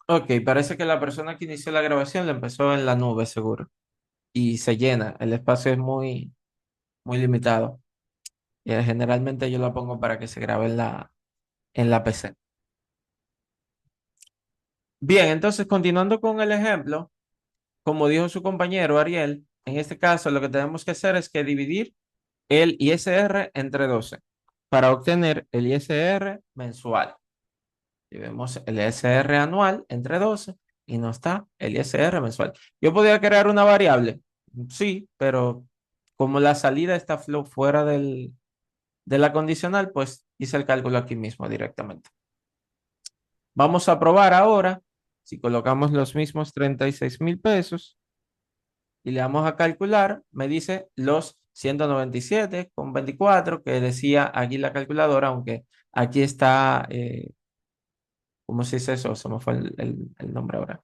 Ok, parece que la persona que inició la grabación la empezó en la nube, seguro. Y se llena. El espacio es muy limitado. Generalmente yo la pongo para que se grabe en la PC. Bien, entonces continuando con el ejemplo, como dijo su compañero Ariel, en este caso lo que tenemos que hacer es que dividir el ISR entre 12 para obtener el ISR mensual. Y vemos el ISR anual entre 12 y no está el ISR mensual. Yo podría crear una variable, sí, pero como la salida está fuera de la condicional, pues hice el cálculo aquí mismo directamente. Vamos a probar ahora si colocamos los mismos 36.000 pesos y le damos a calcular, me dice los 197,24 que decía aquí la calculadora, aunque aquí está, ¿cómo se dice eso? Se me fue el nombre ahora.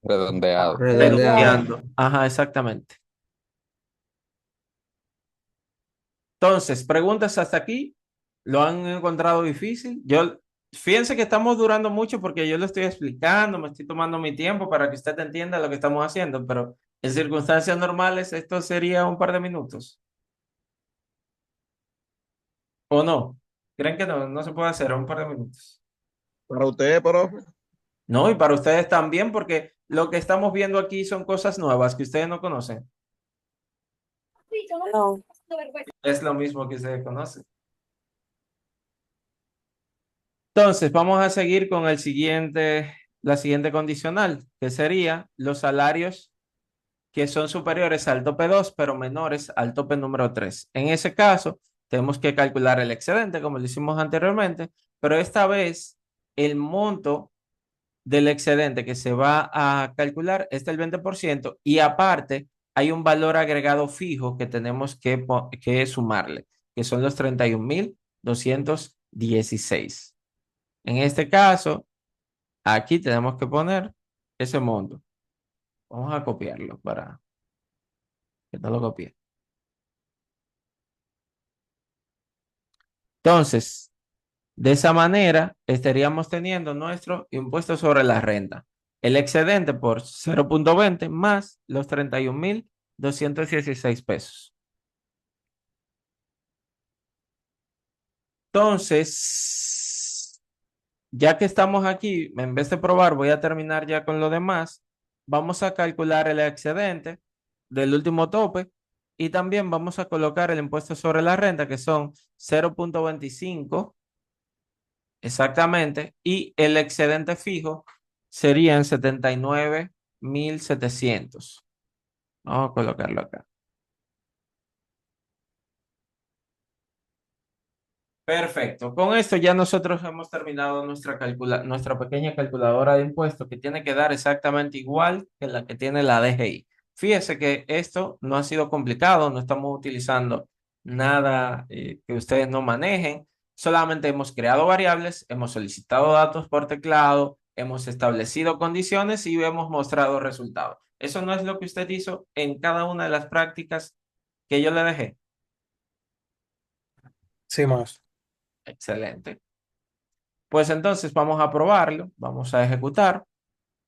Redondeado. Redondeado. Redondeando. Ajá, exactamente. Entonces, preguntas hasta aquí. ¿Lo han encontrado difícil? Fíjense que estamos durando mucho porque yo lo estoy explicando, me estoy tomando mi tiempo para que usted entienda lo que estamos haciendo, pero en circunstancias normales esto sería un par de minutos. ¿O no? ¿Creen que no se puede hacer en un par de minutos? Para usted, profe. No, y para ustedes también, porque lo que estamos viendo aquí son cosas nuevas que ustedes no conocen. No. Es lo mismo que ustedes conocen. Entonces, vamos a seguir con la siguiente condicional, que sería los salarios que son superiores al tope 2 pero menores al tope número 3. En ese caso, tenemos que calcular el excedente, como lo hicimos anteriormente, pero esta vez el monto del excedente que se va a calcular es del 20% y aparte hay un valor agregado fijo que tenemos que sumarle, que son los 31.216. En este caso, aquí tenemos que poner ese monto. Vamos a copiarlo para que no lo copie. Entonces, de esa manera estaríamos teniendo nuestro impuesto sobre la renta. El excedente por 0,20 más los 31.216 pesos. Entonces, ya que estamos aquí, en vez de probar, voy a terminar ya con lo demás. Vamos a calcular el excedente del último tope y también vamos a colocar el impuesto sobre la renta, que son 0,25 exactamente, y el excedente fijo serían 79.700. Vamos a colocarlo acá. Perfecto. Con esto ya nosotros hemos terminado nuestra pequeña calculadora de impuestos que tiene que dar exactamente igual que la que tiene la DGI. Fíjese que esto no ha sido complicado, no estamos utilizando nada que ustedes no manejen, solamente hemos creado variables, hemos solicitado datos por teclado, hemos establecido condiciones y hemos mostrado resultados. Eso no es lo que usted hizo en cada una de las prácticas que yo le dejé. Sí, más. Excelente. Pues entonces vamos a probarlo, vamos a ejecutar.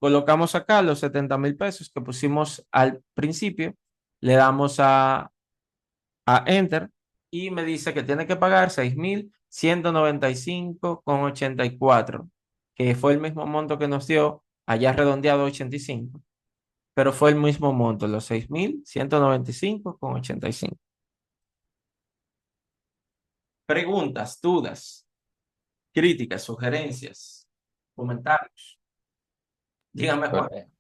Colocamos acá los 70.000 pesos que pusimos al principio, le damos a Enter y me dice que tiene que pagar 6.195,84, que fue el mismo monto que nos dio allá redondeado 85, pero fue el mismo monto, los 6.195,85. Preguntas, dudas, críticas, sugerencias, comentarios. Dígame, Pues, Juan.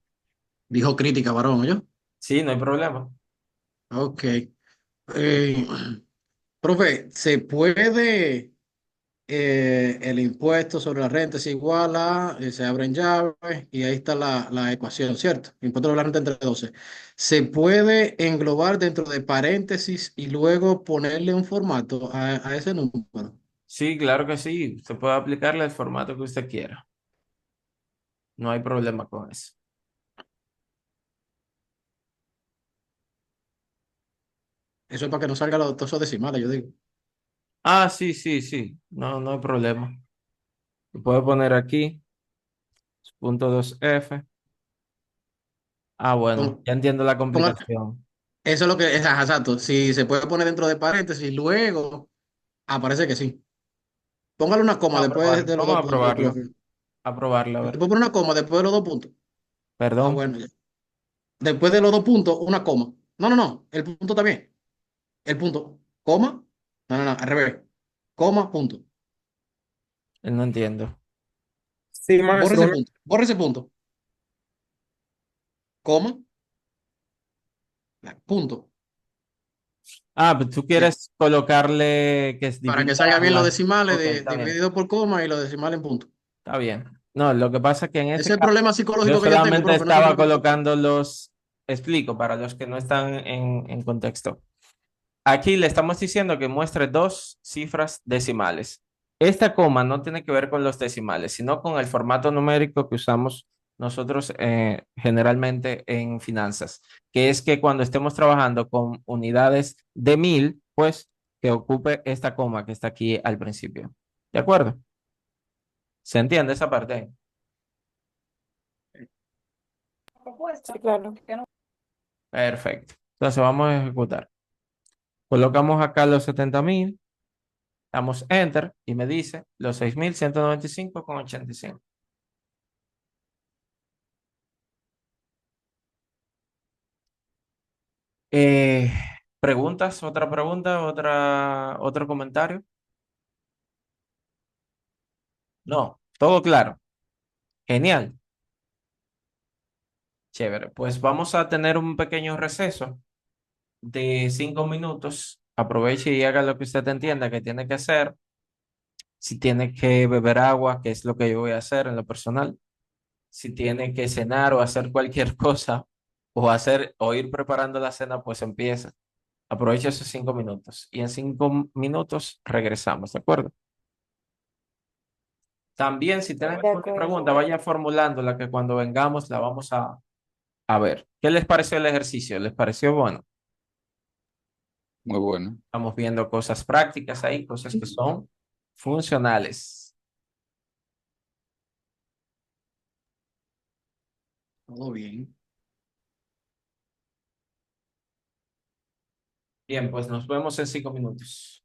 Dijo crítica, varón, ¿yo? Sí, no hay problema. Ok. Eh, profe, ¿se puede el impuesto sobre la renta es igual a, se abren llaves y ahí está la ecuación, ¿cierto? Impuesto sobre la renta entre 12. ¿Se puede englobar dentro de paréntesis y luego ponerle un formato a ese número? Sí, claro que sí. Se puede aplicarle el formato que usted quiera. No hay problema con eso. Eso es para que no salga los todos esos decimales, yo digo. Ah, sí, sí, sí. No hay problema. Lo puedo poner aquí. punto 2F. Ah, bueno, Pon- ya entiendo la ponga- complicación. eso es lo que es exacto. Si se puede poner dentro de paréntesis, luego aparece que sí. Póngale una coma Vamos a después probarlo, de los vamos dos a puntos, probarlo, profe. a probarlo, a Le ver. puedo poner una coma después de los dos puntos. Ah, Perdón, bueno, ya. Después de los dos puntos, una coma. No, no, no. El punto también. El punto. Coma. No, no, no. Al revés. Coma, punto. no entiendo. Sí, Borre maestro, ese punto. Borre ese punto. Coma. Punto. Ah, pero tú Ya. quieres colocarle que es Para que divida salga bien los las... decimales Ok, está bien, dividido por coma y los decimales en punto. está bien. No, lo que pasa es que en Ese ese es el caso problema yo psicológico que yo tengo, solamente profe. No se estaba preocupe. colocando los... Explico para los que no están en contexto. Aquí le estamos diciendo que muestre dos cifras decimales. Esta coma no tiene que ver con los decimales, sino con el formato numérico que usamos nosotros generalmente en finanzas, que es que cuando estemos trabajando con unidades de 1000, pues que ocupe esta coma que está aquí al principio. ¿De acuerdo? ¿Se entiende esa parte? sí, claro. Perfecto. Entonces vamos a ejecutar. Colocamos acá los 70.000. Damos Enter y me dice los 6.195,85. Eh, ¿Preguntas? ¿Otra pregunta? ¿Otro comentario? No, todo claro. Genial. Chévere. Pues vamos a tener un pequeño receso de 5 minutos. Aproveche y haga lo que usted entienda que tiene que hacer. Si tiene que beber agua, que es lo que yo voy a hacer en lo personal. Si tiene que cenar o hacer cualquier cosa o ir preparando la cena, pues empieza. Aprovecha esos 5 minutos y en 5 minutos regresamos, ¿de acuerdo? También si tienen De alguna acuerdo. pregunta, vaya formulándola que cuando vengamos la vamos a ver. ¿Qué les pareció el ejercicio? ¿Les pareció bueno? Muy bueno. Estamos viendo cosas prácticas ahí, cosas que son funcionales. Todo bien. Bien, pues nos vemos en 5 minutos.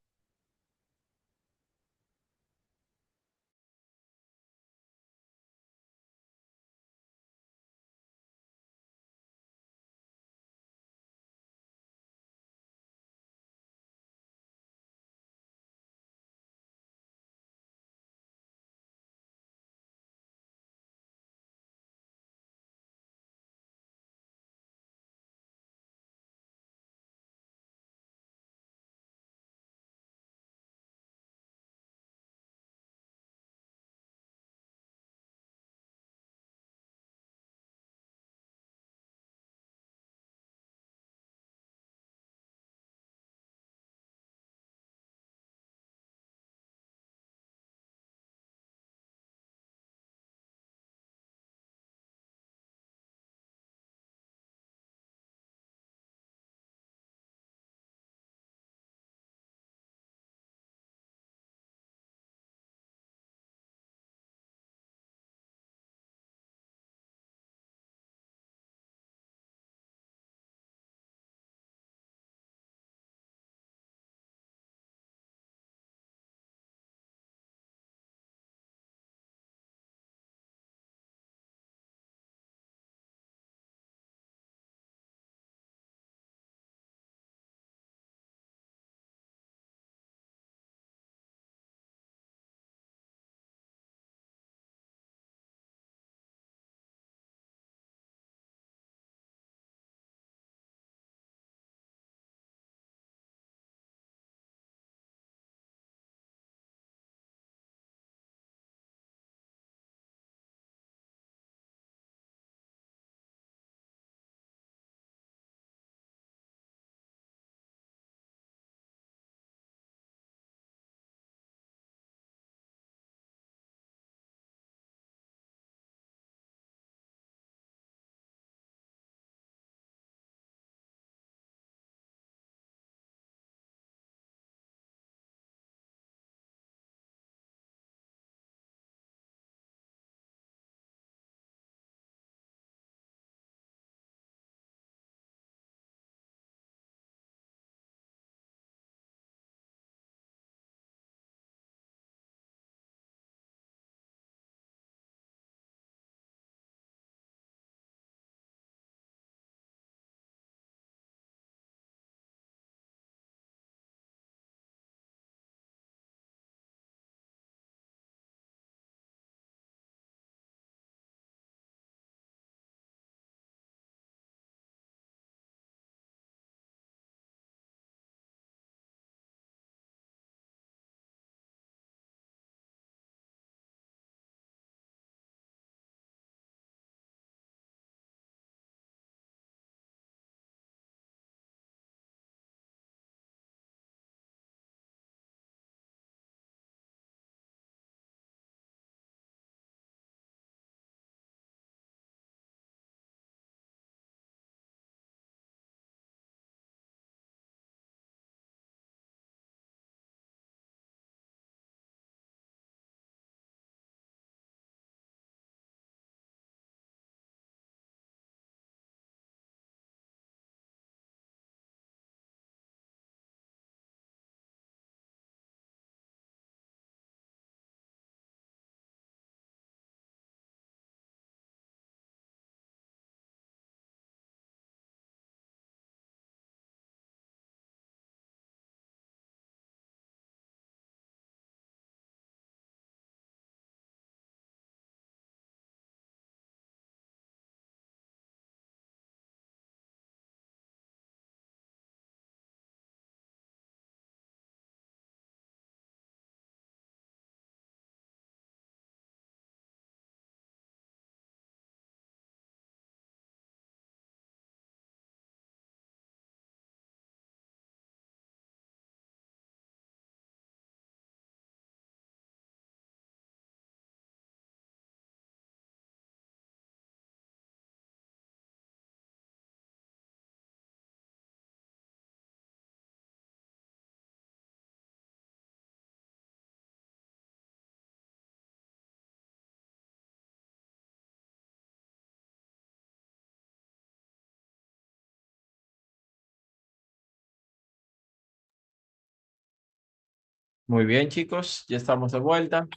Muy bien, chicos, ya estamos de vuelta.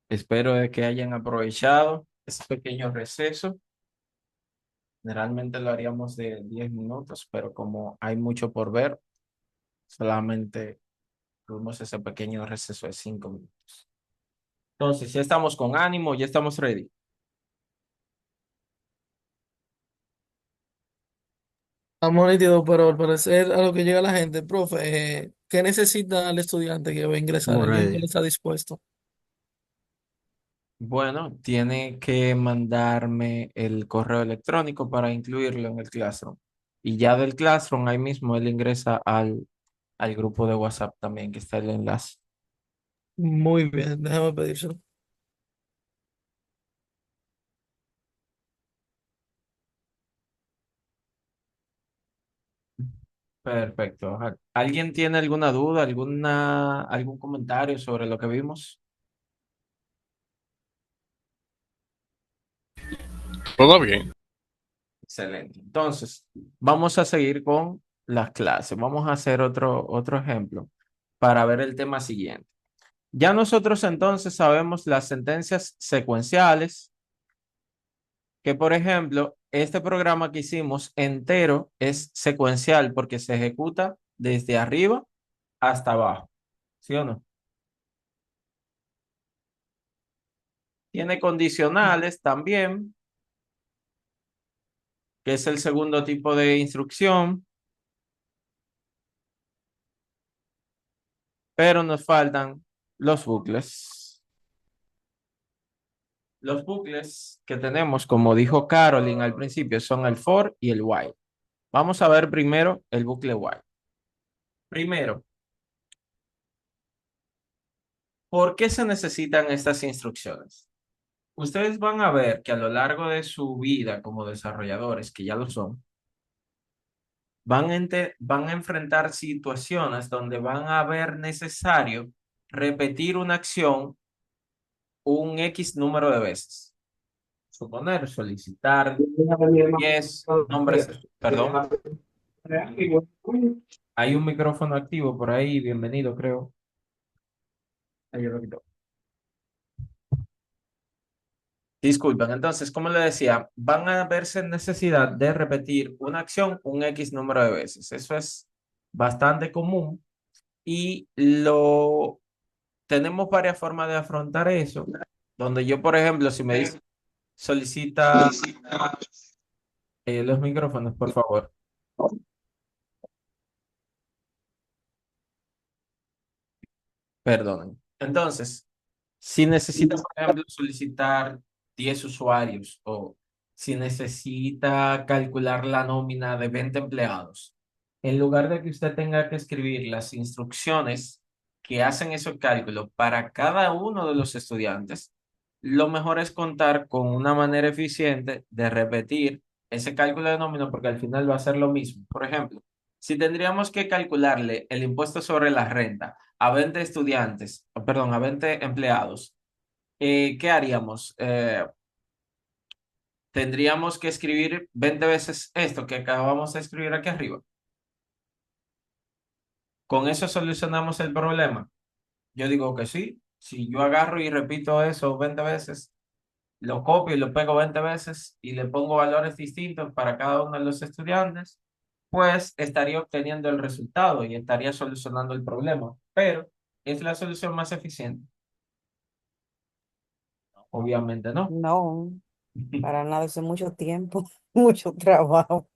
Espero de que hayan aprovechado ese pequeño receso. Generalmente lo haríamos de 10 minutos, pero como hay mucho por ver, solamente tuvimos ese pequeño receso de 5 minutos. Entonces, ya estamos con ánimo, ya estamos ready. Estamos nítidos, pero al parecer a lo que llega la gente, profe, ¿qué necesita el estudiante que va a ingresar? Estamos ¿Alguien que ready. le está dispuesto? Bueno, tiene que mandarme el correo electrónico para incluirlo en el Classroom. Y ya del Classroom, ahí mismo él ingresa al grupo de WhatsApp también, que está el enlace. Muy bien, déjame pedírselo. Perfecto. ¿Alguien tiene alguna duda, algún comentario sobre lo que vimos? Todo bien. Excelente. Entonces, vamos a seguir con las clases. Vamos a hacer otro ejemplo para ver el tema siguiente. Ya nosotros entonces sabemos las sentencias secuenciales, que por ejemplo, este programa que hicimos entero es secuencial porque se ejecuta desde arriba hasta abajo. ¿Sí o no? Tiene condicionales también, que es el segundo tipo de instrucción, pero nos faltan los bucles. Los bucles que tenemos, como dijo Caroline al principio, son el for y el while. Vamos a ver primero el bucle while. Primero, ¿por qué se necesitan estas instrucciones? Ustedes van a ver que a lo largo de su vida como desarrolladores, que ya lo son, van a enfrentar situaciones donde van a ver necesario repetir una acción un X número de veces. Suponer, solicitar 10 nombres, perdón, hay un micrófono activo por ahí, bienvenido, creo. Ahí yo lo quito. Disculpen, entonces, como le decía, van a verse en necesidad de repetir una acción un X número de veces. Eso es bastante común y lo tenemos varias formas de afrontar eso. Donde yo, por ejemplo, si me dice solicita los micrófonos, por favor. Perdonen. Entonces, si necesita, por ejemplo, solicitar 10 usuarios o si necesita calcular la nómina de 20 empleados, en lugar de que usted tenga que escribir las instrucciones que hacen esos cálculos para cada uno de los estudiantes, lo mejor es contar con una manera eficiente de repetir ese cálculo de nómina porque al final va a ser lo mismo. Por ejemplo, si tendríamos que calcularle el impuesto sobre la renta a 20 estudiantes, perdón, a 20 empleados, ¿qué haríamos? Tendríamos que escribir 20 veces esto que acabamos de escribir aquí arriba. ¿Con eso solucionamos el problema? Yo digo que sí. Si yo agarro y repito eso 20 veces, lo copio y lo pego 20 veces y le pongo valores distintos para cada uno de los estudiantes, pues estaría obteniendo el resultado y estaría solucionando el problema. Pero, ¿es la solución más eficiente? Obviamente no. No, para nada, eso es mucho tiempo, mucho trabajo.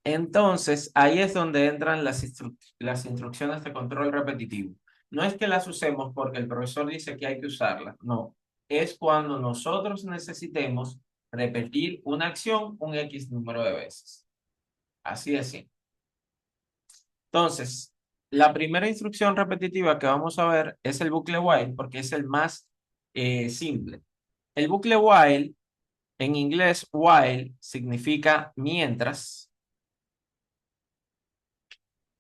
Entonces, ahí es donde entran las instrucciones de control repetitivo. No es que las usemos porque el profesor dice que hay que usarlas, no. Es cuando nosotros necesitemos repetir una acción un X número de veces. Así de simple. Entonces, la primera instrucción repetitiva que vamos a ver es el bucle while porque es el más simple. El bucle while, en inglés, while significa mientras.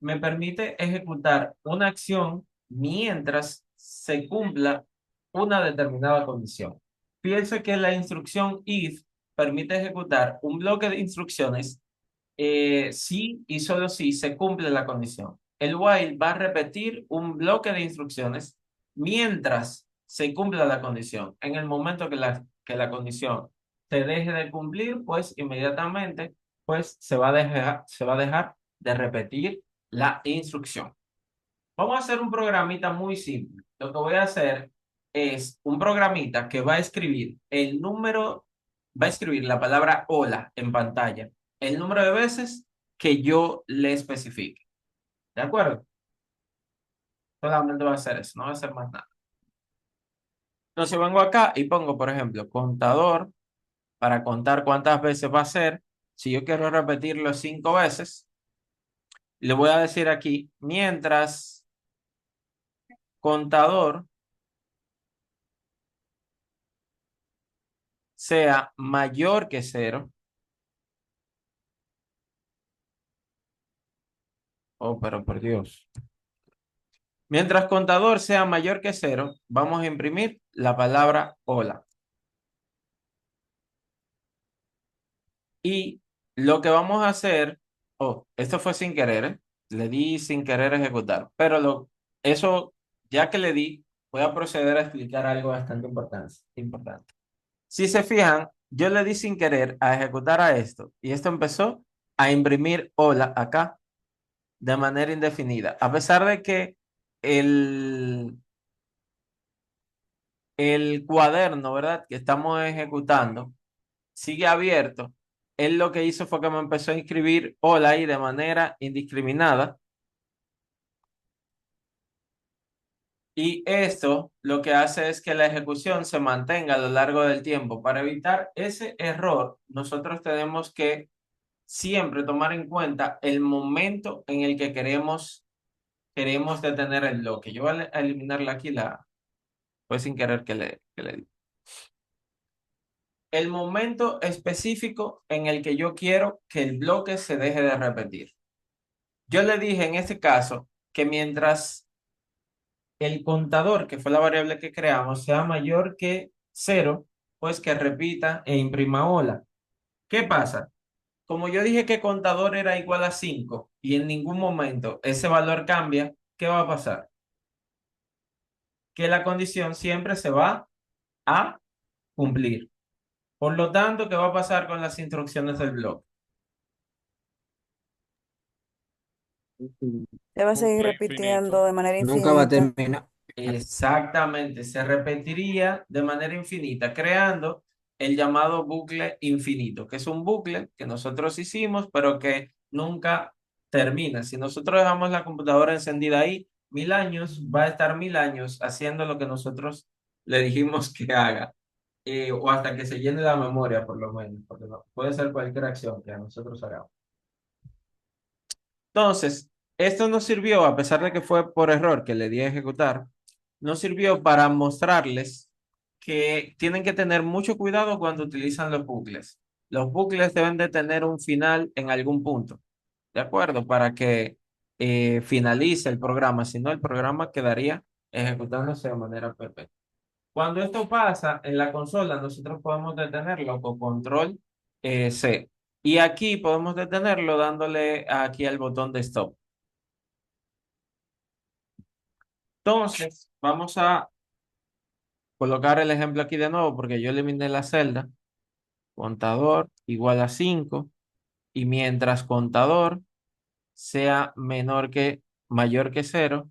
Me permite ejecutar una acción mientras se cumpla una determinada condición. Pienso que la instrucción if permite ejecutar un bloque de instrucciones si y solo si se cumple la condición. El while va a repetir un bloque de instrucciones mientras se cumpla la condición. En el momento que la condición se deje de cumplir, pues inmediatamente pues se va a dejar de repetir la instrucción. Vamos a hacer un programita muy simple. Lo que voy a hacer es un programita que va a escribir el número, va a escribir la palabra hola en pantalla, el número de veces que yo le especifique. ¿De acuerdo? Solamente va a hacer eso, no va a hacer más nada. Entonces vengo acá y pongo, por ejemplo, contador para contar cuántas veces va a ser. Si yo quiero repetirlo 5 veces, le voy a decir aquí, mientras contador sea mayor que 0. Oh, pero por Dios. Mientras contador sea mayor que 0, vamos a imprimir la palabra hola. Y lo que vamos a hacer, oh, esto fue sin querer, ¿eh? Le di sin querer ejecutar, pero eso, ya que le di, voy a proceder a explicar algo bastante importante. Si se fijan, yo le di sin querer a ejecutar a esto, y esto empezó a imprimir hola acá de manera indefinida, a pesar de que el, el cuaderno, ¿verdad? Que estamos ejecutando sigue abierto. Él lo que hizo fue que me empezó a inscribir hola ahí de manera indiscriminada. Y esto lo que hace es que la ejecución se mantenga a lo largo del tiempo. Para evitar ese error, nosotros tenemos que siempre tomar en cuenta el momento en el que queremos detener el bloque. Yo voy a eliminarla aquí, fue sin querer que le di. El momento específico en el que yo quiero que el bloque se deje de repetir. Yo le dije en este caso que mientras el contador, que fue la variable que creamos, sea mayor que 0, pues que repita e imprima hola. ¿Qué pasa? Como yo dije que contador era igual a 5 y en ningún momento ese valor cambia, ¿qué va a pasar? Que la condición siempre se va a cumplir. Por lo tanto, ¿qué va a pasar con las instrucciones del bloque? Se va a seguir Bucle repitiendo infinito. de manera Nunca va a infinita. terminar. Exactamente, se repetiría de manera infinita, creando el llamado bucle infinito, que es un bucle que nosotros hicimos, pero que nunca termina. Si nosotros dejamos la computadora encendida ahí 1000 años, va a estar 1000 años haciendo lo que nosotros le dijimos que haga, o hasta que se llene la memoria, por lo menos, porque puede ser cualquier acción que nosotros hagamos. Entonces, esto nos sirvió, a pesar de que fue por error que le di a ejecutar, nos sirvió para mostrarles que tienen que tener mucho cuidado cuando utilizan los bucles. Los bucles deben de tener un final en algún punto, ¿de acuerdo? Para que finalice el programa, si no, el programa quedaría ejecutándose de manera perpetua. Cuando esto pasa en la consola, nosotros podemos detenerlo con control C. Y aquí podemos detenerlo dándole aquí al botón de stop. Entonces, vamos a colocar el ejemplo aquí de nuevo porque yo eliminé la celda. Contador igual a 5 y mientras contador sea mayor que 0,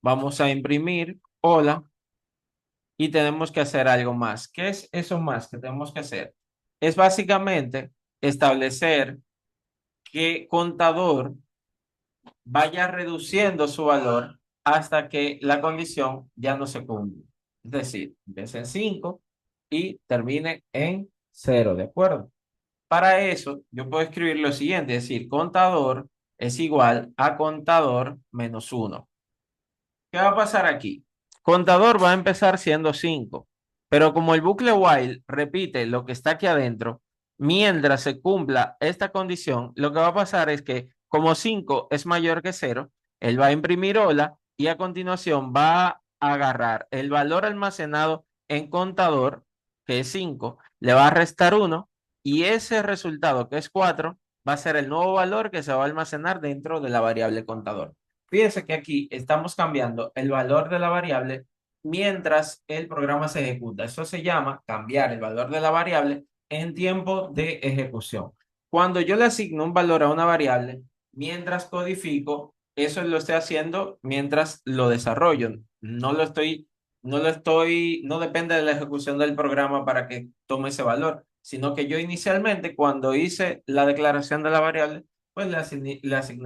vamos a imprimir hola y tenemos que hacer algo más. ¿Qué es eso más que tenemos que hacer? Es básicamente establecer que contador vaya reduciendo su valor hasta que la condición ya no se cumpla. Es decir, empiece en 5 y termine en 0, ¿de acuerdo? Para eso, yo puedo escribir lo siguiente, es decir, contador es igual a contador menos 1. ¿Qué va a pasar aquí? Contador va a empezar siendo 5, pero como el bucle while repite lo que está aquí adentro, mientras se cumpla esta condición, lo que va a pasar es que como 5 es mayor que 0, él va a imprimir hola y a continuación va a agarrar el valor almacenado en contador, que es 5, le va a restar 1 y ese resultado, que es 4, va a ser el nuevo valor que se va a almacenar dentro de la variable contador. Fíjense que aquí estamos cambiando el valor de la variable mientras el programa se ejecuta. Eso se llama cambiar el valor de la variable en tiempo de ejecución. Cuando yo le asigno un valor a una variable, mientras codifico, eso lo estoy haciendo mientras lo desarrollo. No depende de la ejecución del programa para que tome ese valor, sino que yo inicialmente, cuando hice la declaración de la variable, pues le asigné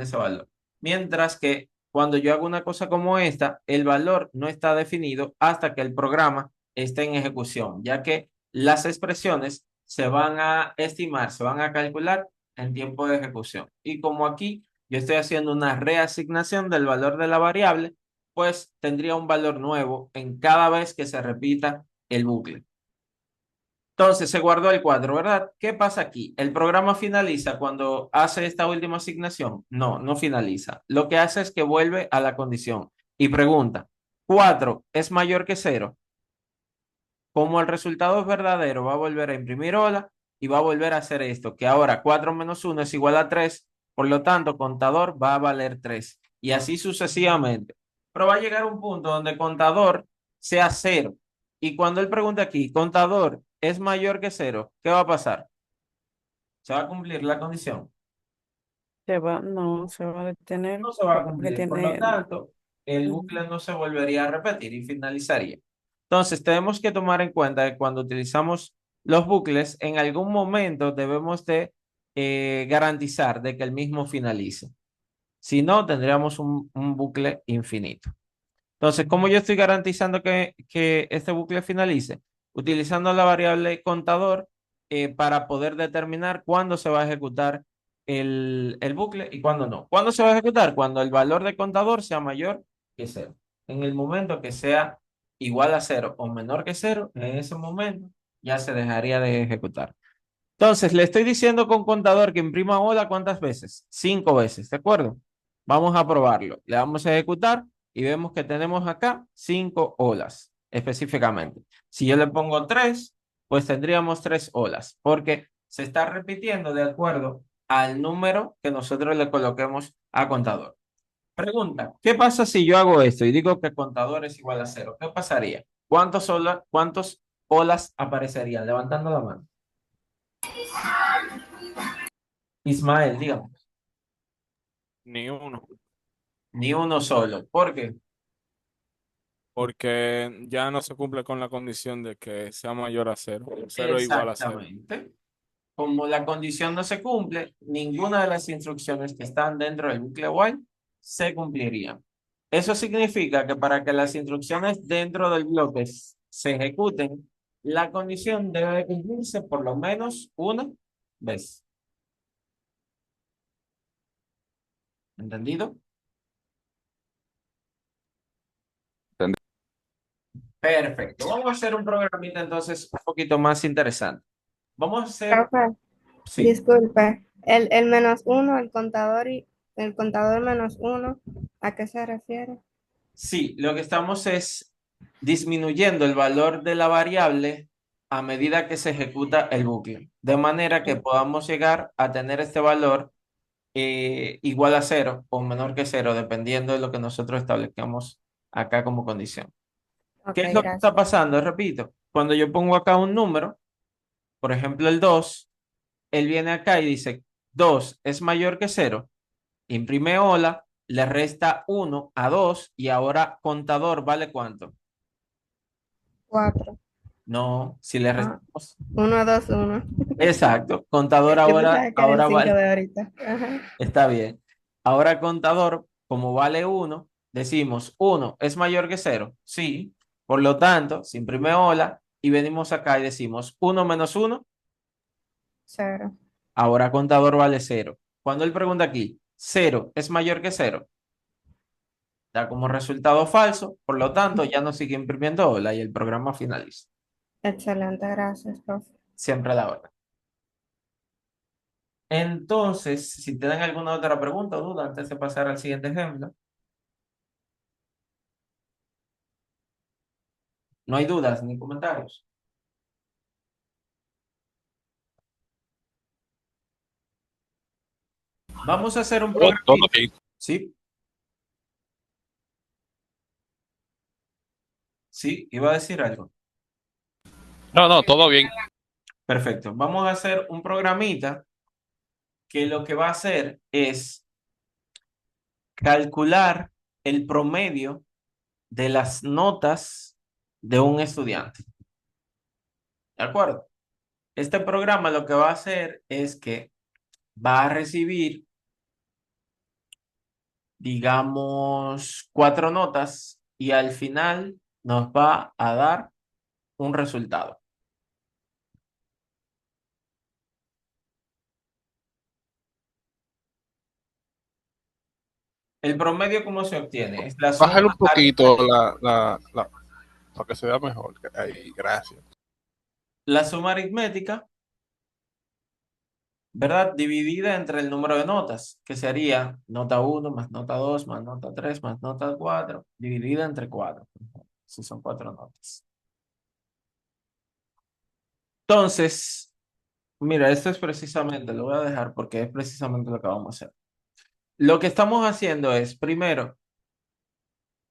ese valor. Mientras que cuando yo hago una cosa como esta, el valor no está definido hasta que el programa esté en ejecución, ya que las expresiones se van a estimar, se van a calcular en tiempo de ejecución. Y como aquí yo estoy haciendo una reasignación del valor de la variable, pues tendría un valor nuevo en cada vez que se repita el bucle. Entonces se guardó el 4, ¿verdad? ¿Qué pasa aquí? ¿El programa finaliza cuando hace esta última asignación? No, no finaliza. Lo que hace es que vuelve a la condición y pregunta, ¿4 es mayor que 0? Como el resultado es verdadero, va a volver a imprimir hola y va a volver a hacer esto, que ahora 4 menos 1 es igual a 3, por lo tanto, contador va a valer 3 y así sucesivamente. Pero va a llegar un punto donde contador sea 0. Y cuando él pregunte aquí, contador es mayor que 0, ¿qué va a pasar? ¿Se va a cumplir la condición? No, se va a detener No se va a porque cumplir. Por lo tiene... tanto, el Ujú. bucle no se volvería a repetir y finalizaría. Entonces, tenemos que tomar en cuenta que cuando utilizamos los bucles, en algún momento debemos de garantizar de que el mismo finalice. Si no, tendríamos un bucle infinito. Entonces, ¿cómo yo estoy garantizando que este bucle finalice? Utilizando la variable contador para poder determinar cuándo se va a ejecutar el bucle y cuándo no. ¿Cuándo se va a ejecutar? Cuando el valor de contador sea mayor que 0. En el momento que sea igual a 0 o menor que 0, en ese momento ya se dejaría de ejecutar. Entonces, le estoy diciendo con contador que imprima hola ¿cuántas veces? 5 veces, ¿de acuerdo? Vamos a probarlo. Le vamos a ejecutar y vemos que tenemos acá 5 olas específicamente. Si yo le pongo 3, pues tendríamos 3 olas, porque se está repitiendo de acuerdo al número que nosotros le coloquemos a contador. Pregunta, ¿qué pasa si yo hago esto y digo que contador es igual a 0? ¿Qué pasaría? ¿Cuántos olas aparecerían? Levantando la mano. Ismael, dígame. Ni uno, Ni uno solo. ¿Por qué? porque ya no se cumple con la condición de que sea mayor a cero. Cero igual a cero. Exactamente. Como la condición no se cumple, ninguna de las instrucciones que están dentro del bucle while se cumplirían. Eso significa que para que las instrucciones dentro del bloque se ejecuten, la condición debe de cumplirse por lo menos una vez. ¿Entendido? ¿Entendí? Perfecto. Vamos a hacer un programita entonces un poquito más interesante. Vamos a hacer, Profe, sí. disculpe, el menos uno, el contador y el contador menos uno, ¿a qué se refiere? Sí, lo que estamos es disminuyendo el valor de la variable a medida que se ejecuta el bucle, de manera que podamos llegar a tener este valor igual a 0 o menor que 0, dependiendo de lo que nosotros establezcamos acá como condición. Ok, ¿Qué es lo que está gracias. pasando? Repito, cuando yo pongo acá un número, por ejemplo el 2, él viene acá y dice 2 es mayor que 0. Imprime hola, le resta 1 a 2 y ahora contador vale ¿cuánto? 4. No, si le Ah, restamos. 1, 2, 1. Exacto, contador Yo ahora, pensaba que era el ahora 5 vale, de ahorita. Ajá. está bien. Ahora contador, como vale 1, decimos 1 es mayor que 0. Sí, por lo tanto, se imprime hola y venimos acá y decimos 1 menos 1, 0. ahora contador vale 0. Cuando él pregunta aquí, 0 es mayor que 0, da como resultado falso, por lo tanto ya no sigue imprimiendo hola y el programa finaliza. Excelente, gracias, profe. Siempre a la hora. Entonces, si tienen alguna otra pregunta o duda antes de pasar al siguiente ejemplo, no hay dudas ni comentarios. Vamos a hacer un Todo programa. bien. Sí, sí, iba a decir algo. No, todo bien. Perfecto. Vamos a hacer un programita que lo que va a hacer es calcular el promedio de las notas de un estudiante. ¿De acuerdo? Este programa lo que va a hacer es que va a recibir, digamos, 4 notas y al final nos va a dar un resultado. El promedio, ¿cómo se obtiene? Es la suma Bájale un poquito aritmética. para que se vea mejor. Ahí, gracias. La suma aritmética, ¿verdad? Dividida entre el número de notas, que sería nota 1 más nota 2 más nota 3 más nota 4, dividida entre 4. Si son 4 notas. Entonces, mira, esto es precisamente, lo voy a dejar porque es precisamente lo que vamos a hacer. Lo que estamos haciendo es, primero,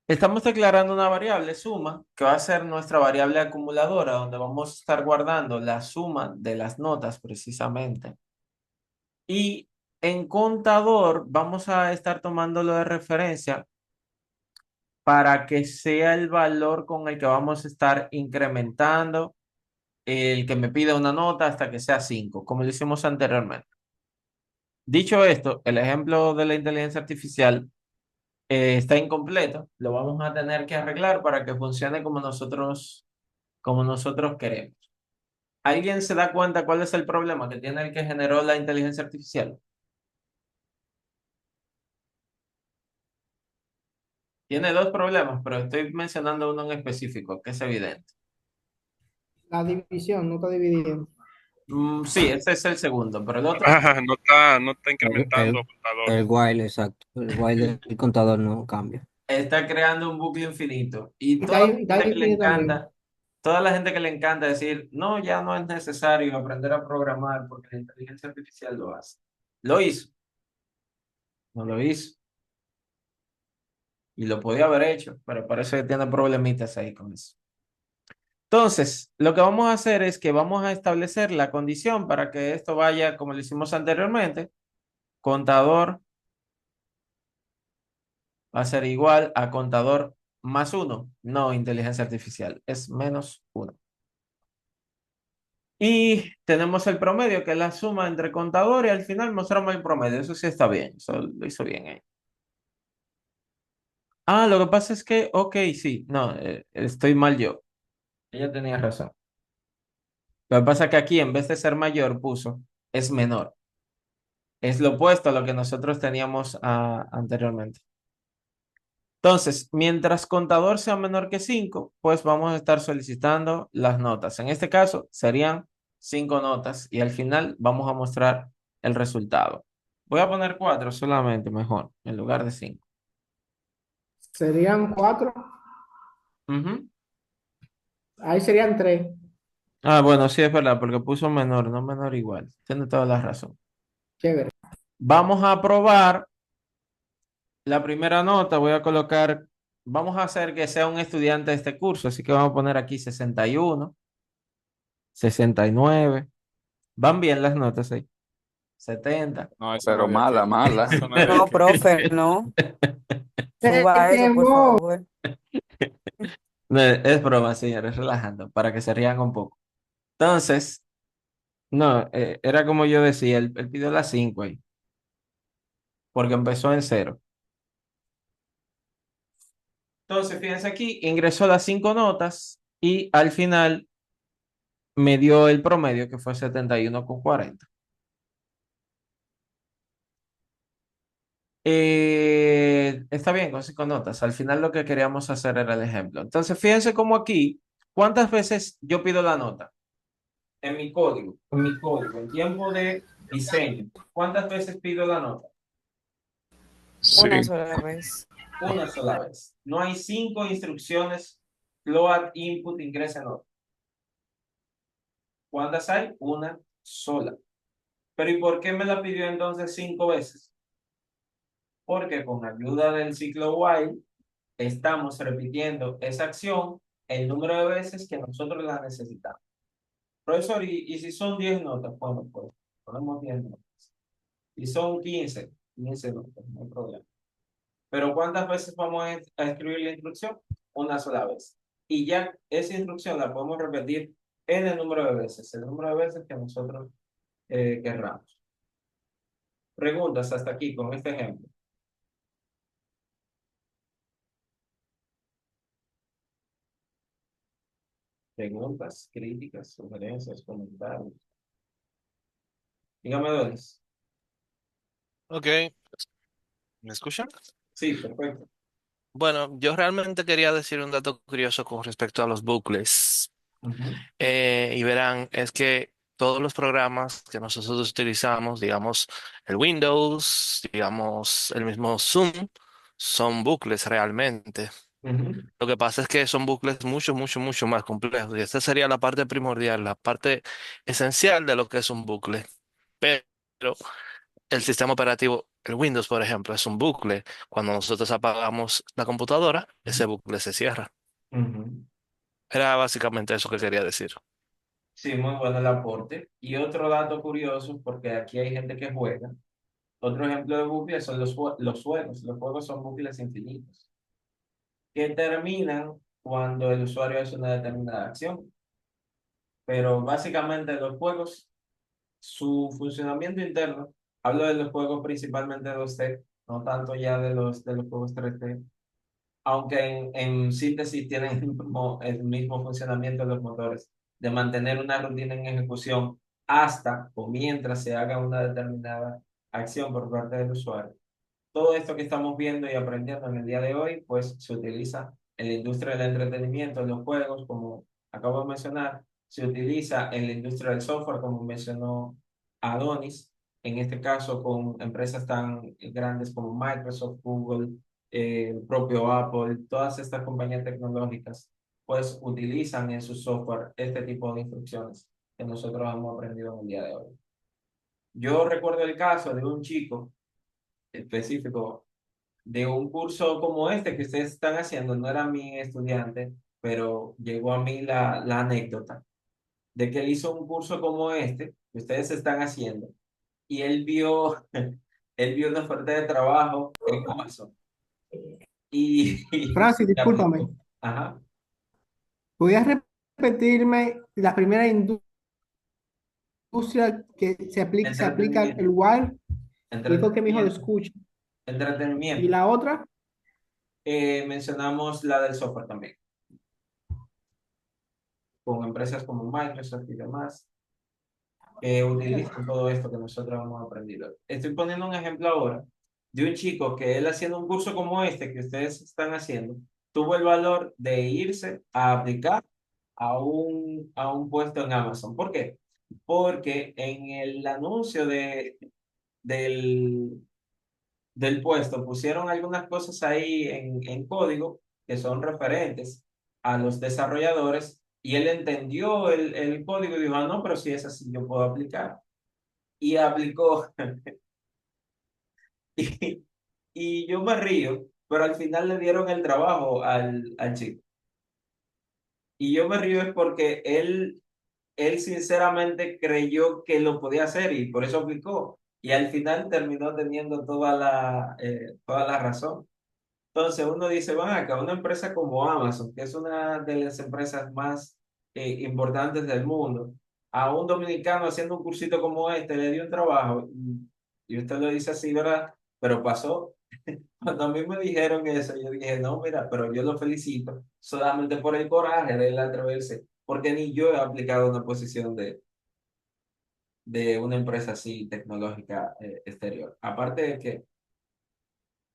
estamos declarando una variable suma, que va a ser nuestra variable acumuladora, donde vamos a estar guardando la suma de las notas precisamente. Y en contador vamos a estar tomándolo de referencia para que sea el valor con el que vamos a estar incrementando el que me pida una nota hasta que sea 5, como lo hicimos anteriormente. Dicho esto, el ejemplo de la inteligencia artificial está incompleto. Lo vamos a tener que arreglar para que funcione como nosotros queremos. ¿Alguien se da cuenta cuál es el problema que tiene el que generó la inteligencia artificial? Tiene dos problemas, pero estoy mencionando uno en específico, que es evidente. La división, no está dividido. Sí, ese es el segundo, pero el otro No está El, incrementando el, contador. el while, exacto. El while del contador no cambia. está creando un bucle infinito. Y Y toda la está gente que le dividido también. encanta, toda la gente que le encanta decir, no, ya no es necesario aprender a programar porque la inteligencia artificial lo hace. Lo hizo, no lo hizo. Y lo podía haber hecho, pero parece que tiene problemitas ahí con eso. Entonces, lo que vamos a hacer es que vamos a establecer la condición para que esto vaya como lo hicimos anteriormente. Contador va a ser igual a contador más 1, no inteligencia artificial, es menos 1. Y tenemos el promedio, que es la suma entre contador y al final mostramos el promedio. Eso sí está bien, eso lo hizo bien ahí. Ah, lo que pasa es que, ok, sí, no, estoy mal yo. Ella tenía razón. Lo que pasa es que aquí en vez de ser mayor puso es menor. Es lo opuesto a lo que nosotros teníamos anteriormente. Entonces, mientras contador sea menor que 5, pues vamos a estar solicitando las notas. En este caso serían 5 notas y al final vamos a mostrar el resultado. Voy a poner 4 solamente, mejor, en lugar de 5. Serían 4. Ahí serían 3. Ah, bueno, sí es verdad, porque puso menor, no menor igual. Tiene toda la razón. Chévere. Vamos a probar la primera nota. Voy a colocar, vamos a hacer que sea un estudiante de este curso, así que vamos a poner aquí 61, 69. Van bien las notas ahí. 70. No, eso no Pero es de mala, aquí. mala. Eso no es de No, aquí. profe, no. Se Suba eso, por quemó. favor. No, es broma, señores, relajando, para que se rían un poco. Entonces, no, era como yo decía, él pidió las 5 ahí, porque empezó en 0. Entonces, fíjense aquí, ingresó las 5 notas y al final me dio el promedio, que fue 71,40. Está bien con 5 notas. Al final lo que queríamos hacer era el ejemplo. Entonces, fíjense cómo aquí, ¿cuántas veces yo pido la nota? En tiempo de diseño. ¿Cuántas veces pido la nota? Sí. Una sola vez. Una sola vez. No hay 5 instrucciones, float, input, ingresa nota. ¿Cuántas hay? Una sola. Pero ¿y por qué me la pidió entonces 5 veces? porque con ayuda del ciclo while estamos repitiendo esa acción el número de veces que nosotros la necesitamos. Profesor, y si son 10 notas, bueno, pues ponemos 10 notas. Y son 15 notas, no hay problema. Pero ¿cuántas veces vamos a escribir la instrucción? Una sola vez. Y ya esa instrucción la podemos repetir en el número de veces, el número de veces que nosotros querramos. Preguntas hasta aquí con este ejemplo. Preguntas, críticas, sugerencias, comentarios. Dígame, Donis. Ok, ¿me escuchan? Sí, perfecto. Bueno, yo realmente quería decir un dato curioso con respecto a los bucles. Ujú, Y verán, es que todos los programas que nosotros utilizamos, digamos el Windows, digamos el mismo Zoom, son bucles realmente. ujú, Lo que pasa es que son bucles mucho, mucho, mucho más complejos. Y esta sería la parte primordial, la parte esencial de lo que es un bucle. Pero el sistema operativo, el Windows, por ejemplo, es un bucle. Cuando nosotros apagamos la computadora, ese bucle se cierra. ujú. Era básicamente eso que quería decir. Sí, muy bueno el aporte. Y otro dato curioso, porque aquí hay gente que juega. Otro ejemplo de bucles son los juegos. Los juegos son bucles infinitos que terminan cuando el usuario hace una determinada acción. Pero básicamente los juegos, su funcionamiento interno, hablo de los juegos principalmente de 2D, no tanto ya de los juegos 3D, aunque en síntesis tienen el mismo funcionamiento de los motores, de mantener una rutina en ejecución hasta o mientras se haga una determinada acción por parte del usuario. Todo esto que estamos viendo y aprendiendo en el día de hoy, pues se utiliza en la industria del entretenimiento, en los juegos, como acabo de mencionar, se utiliza en la industria del software, como mencionó Adonis, en este caso con empresas tan grandes como Microsoft, Google, el propio Apple, todas estas compañías tecnológicas, pues utilizan en su software este tipo de instrucciones que nosotros hemos aprendido en el día de hoy. Yo recuerdo el caso de un chico específico de un curso como este que ustedes están haciendo, no era mi estudiante, pero llegó a mí la anécdota de que él hizo un curso como este que ustedes están haciendo y él vio, él vio una oferta de trabajo en Amazon y Francis, y discúlpame. aplicó. Ajá, ¿Podrías repetirme la primera industria que se aplica el entretenimiento, while? Dijo que mi hijo lo entretenimiento, escucha. ¿Y entretenimiento. la otra? Mencionamos la del software también, con empresas como Microsoft y demás que utilizan todo esto que nosotros hemos aprendido. Estoy poniendo un ejemplo ahora de un chico que él haciendo un curso como este que ustedes están haciendo, tuvo el valor de irse a aplicar a un puesto en Amazon. ¿Por qué? Porque en el anuncio del, del puesto pusieron algunas cosas ahí en código que son referentes a los desarrolladores y él entendió el código y dijo, ah, no, pero si es así, yo puedo aplicar y aplicó. Y, y yo me río, pero al final le dieron el trabajo al chico. Y yo me río es porque él sinceramente creyó que lo podía hacer y por eso aplicó. Y al final terminó teniendo toda la razón. Entonces uno dice, van acá, una empresa como Amazon, que es una de las empresas más importantes del mundo, a un dominicano haciendo un cursito como este le dio un trabajo y usted lo dice así, ¿verdad? Pero pasó. Cuando a mí me dijeron eso, yo dije, no, mira, pero yo lo felicito solamente por el coraje de él atreverse, porque ni yo he aplicado una posición de una empresa así tecnológica exterior. Aparte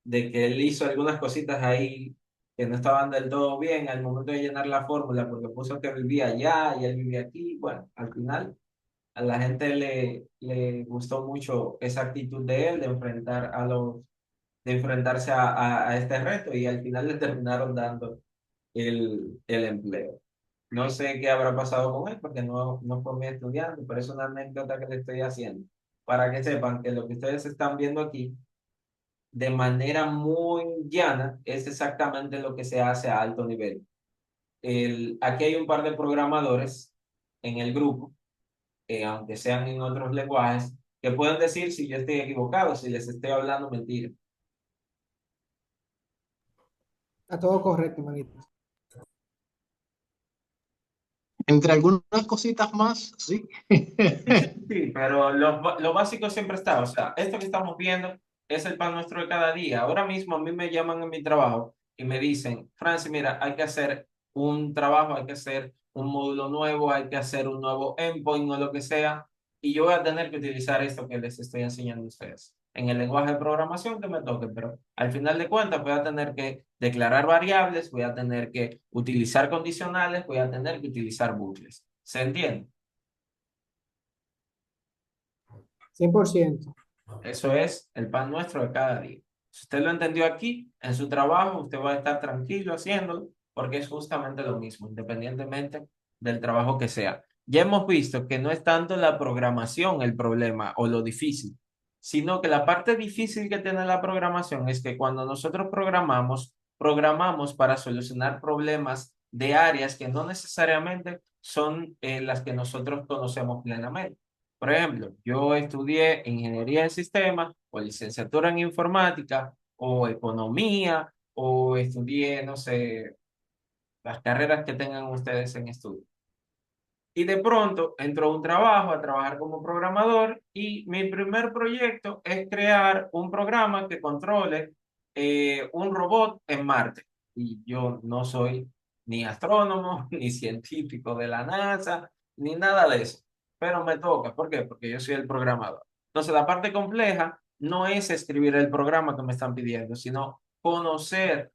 de que él hizo algunas cositas ahí que no estaban del todo bien al momento de llenar la fórmula, porque puso que vivía allá y él vivía aquí. Bueno, al final a la gente le gustó mucho esa actitud de él de enfrentarse a este reto y al final le terminaron dando el empleo. No sé qué habrá pasado con él porque no fue mi estudiante, pero es una anécdota que le estoy haciendo para que sepan que lo que ustedes están viendo aquí de manera muy llana, es exactamente lo que se hace a alto nivel. Aquí hay un par de programadores en el grupo, aunque sean en otros lenguajes, que pueden decir si yo estoy equivocado, si les estoy hablando mentira. Está todo correcto, manito. Entre algunas cositas más, sí. Sí, pero lo básico siempre está. O sea, esto que estamos viendo es el pan nuestro de cada día. Ahora mismo a mí me llaman en mi trabajo y me dicen, Francis, mira, hay que hacer un trabajo, hay que hacer un módulo nuevo, hay que hacer un nuevo endpoint o lo que sea. Y yo voy a tener que utilizar esto que les estoy enseñando a ustedes en el lenguaje de programación que me toque, pero al final de cuentas voy a tener que declarar variables, voy a tener que utilizar condicionales, voy a tener que utilizar bucles. ¿Se entiende? 100%. Eso es el pan nuestro de cada día. Si usted lo entendió aquí, en su trabajo, usted va a estar tranquilo haciéndolo, porque es justamente lo mismo, independientemente del trabajo que sea. Ya hemos visto que no es tanto la programación el problema o lo difícil, sino que la parte difícil que tiene la programación es que cuando nosotros programamos, programamos para solucionar problemas de áreas que no necesariamente son las que nosotros conocemos plenamente. Por ejemplo, yo estudié ingeniería en sistemas o licenciatura en informática o economía o estudié, no sé, las carreras que tengan ustedes en estudio. Y de pronto entró a un trabajo, a trabajar como programador y mi primer proyecto es crear un programa que controle un robot en Marte. Y yo no soy ni astrónomo, ni científico de la NASA, ni nada de eso. Pero me toca. ¿Por qué? Porque yo soy el programador. Entonces la parte compleja no es escribir el programa que me están pidiendo, sino conocer